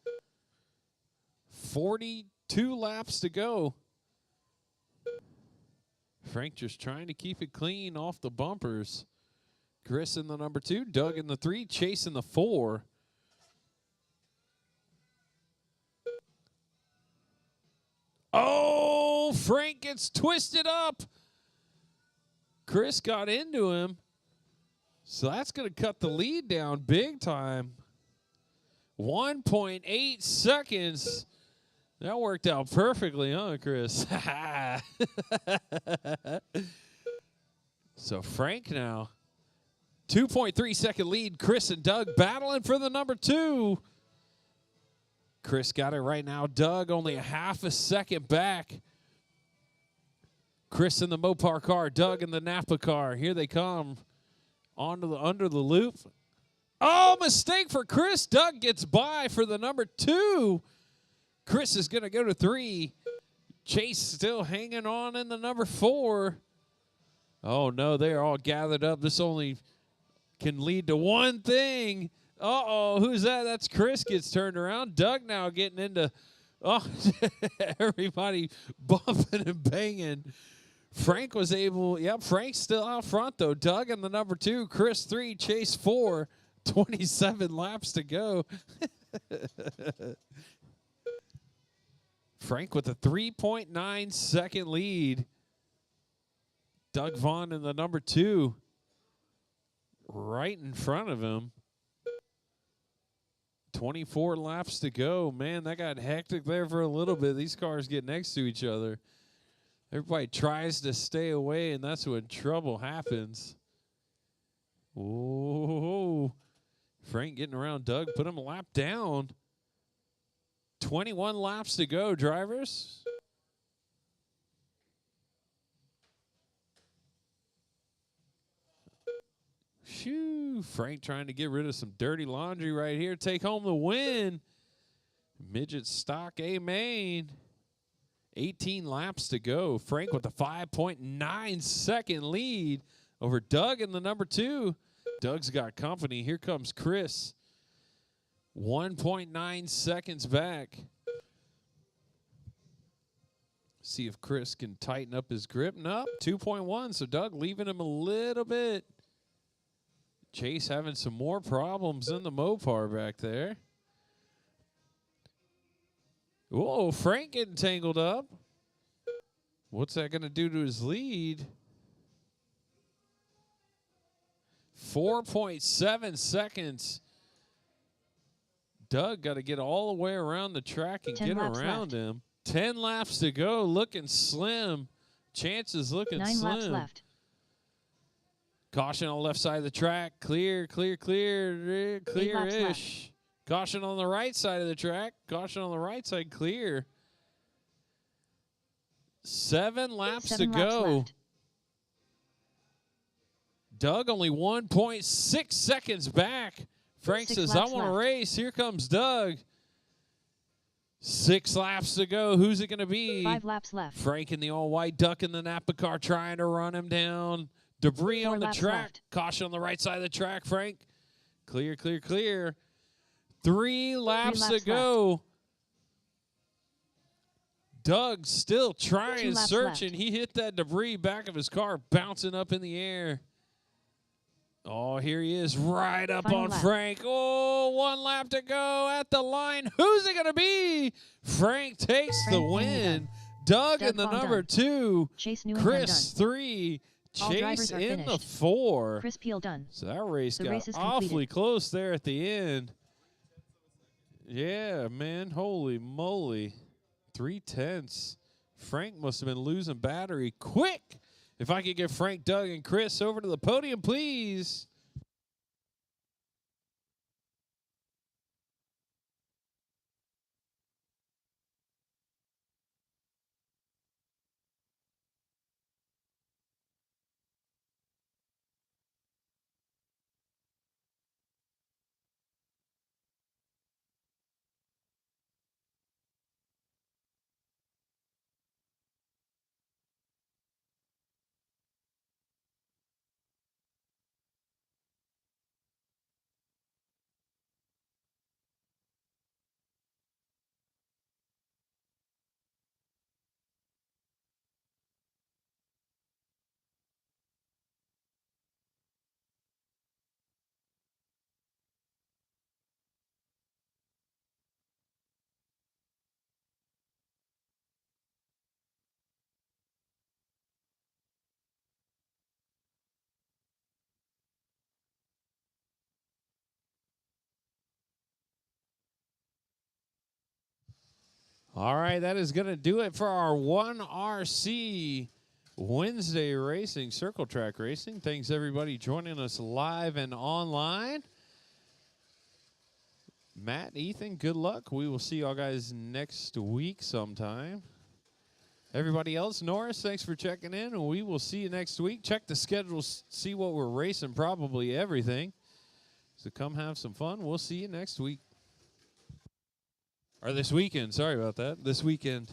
42 laps to go. Frank just trying to keep it clean off the bumpers. Chris in the number 2, Doug in the 3, Chase in the 4. Oh, Frank gets twisted up. Chris got into him. So that's going to cut the lead down big time. 1.8 seconds. That worked out perfectly, huh, Chris? So Frank now. 2.3 second lead. Chris and Doug battling for the number 2. Chris got it right now. Doug only a half a second back. Chris in the Mopar car. Doug in the Napa car. Here they come. Under the loop. Oh, mistake for Chris. Doug gets by for the number 2. Chris is going to go to 3. Chase still hanging on in the number 4. Oh, no, they are all gathered up. This only can lead to one thing. Uh-oh, who's that? That's Chris gets turned around. Doug now getting into, everybody bumping and banging. Frank was able, Frank's still out front, though. Doug in the number 2, Chris 3, Chase 4, 27 laps to go. Frank with a 3.9 second lead. Doug Vaughn in the number 2, right in front of him. 24 laps to go. Man, that got hectic there for a little bit. These cars get next to each other. Everybody tries to stay away, and that's when trouble happens. Oh, Frank getting around Doug. Put him a lap down. 21 laps to go, drivers. Shoo, Frank trying to get rid of some dirty laundry right here. Take home the win. Midget stock A main. 18 laps to go. Frank with a 5.9 second lead over Doug in the number 2. Doug's got company. Here comes Chris. 1.9 seconds back. See if Chris can tighten up his grip. Nope, 2.1. So Doug leaving him a little bit. Chase having some more problems in the Mopar back there. Whoa, Frank getting tangled up. What's that going to do to his lead? 4.7 seconds. Doug got to get all the way around the track and get around him. 10 laps to go, looking slim. Chances looking 9 slim. laps left. Caution on the left side of the track. Clear, clear, clear, clear-ish. Caution on the right side of the track. Caution on the right side, clear. 7 laps to go. Left. Doug only 1.6 seconds back. Frank says, I want to race. Here comes Doug. 6 laps to go. Who's it going to be? 5 laps left. Frank in the all-white duck in the Napa car trying to run him down. Debris on the track. Left. Caution on the right side of the track, Frank. Clear, clear, clear. 3 laps to go. Left. Doug still trying, searching. Left. He hit that debris back of his car, bouncing up in the air. Oh, here he is right up Final on lap. Frank. Oh, 1 lap to go at the line. Who's it going to be? Frank takes the win. Doug in the number 2. Chase Newingham Chris done. 3. All Chase drivers are in the finished. 4. Chris Peel done. So that race The got race is awfully completed. close there at the end. Yeah, man. Holy moly. 3/10. Frank must have been losing battery quick. If I could get Frank, Doug, and Chris over to the podium, please. All right, that is going to do it for our 1RC Wednesday Racing, Circle Track Racing. Thanks, everybody, joining us live and online. Matt, Ethan, good luck. We will see y'all guys next week sometime. Everybody else, Norris, thanks for checking in, and we will see you next week. Check the schedules, see what we're racing, probably everything. So come have some fun. We'll see you next week. Or this weekend. Sorry about that. This weekend.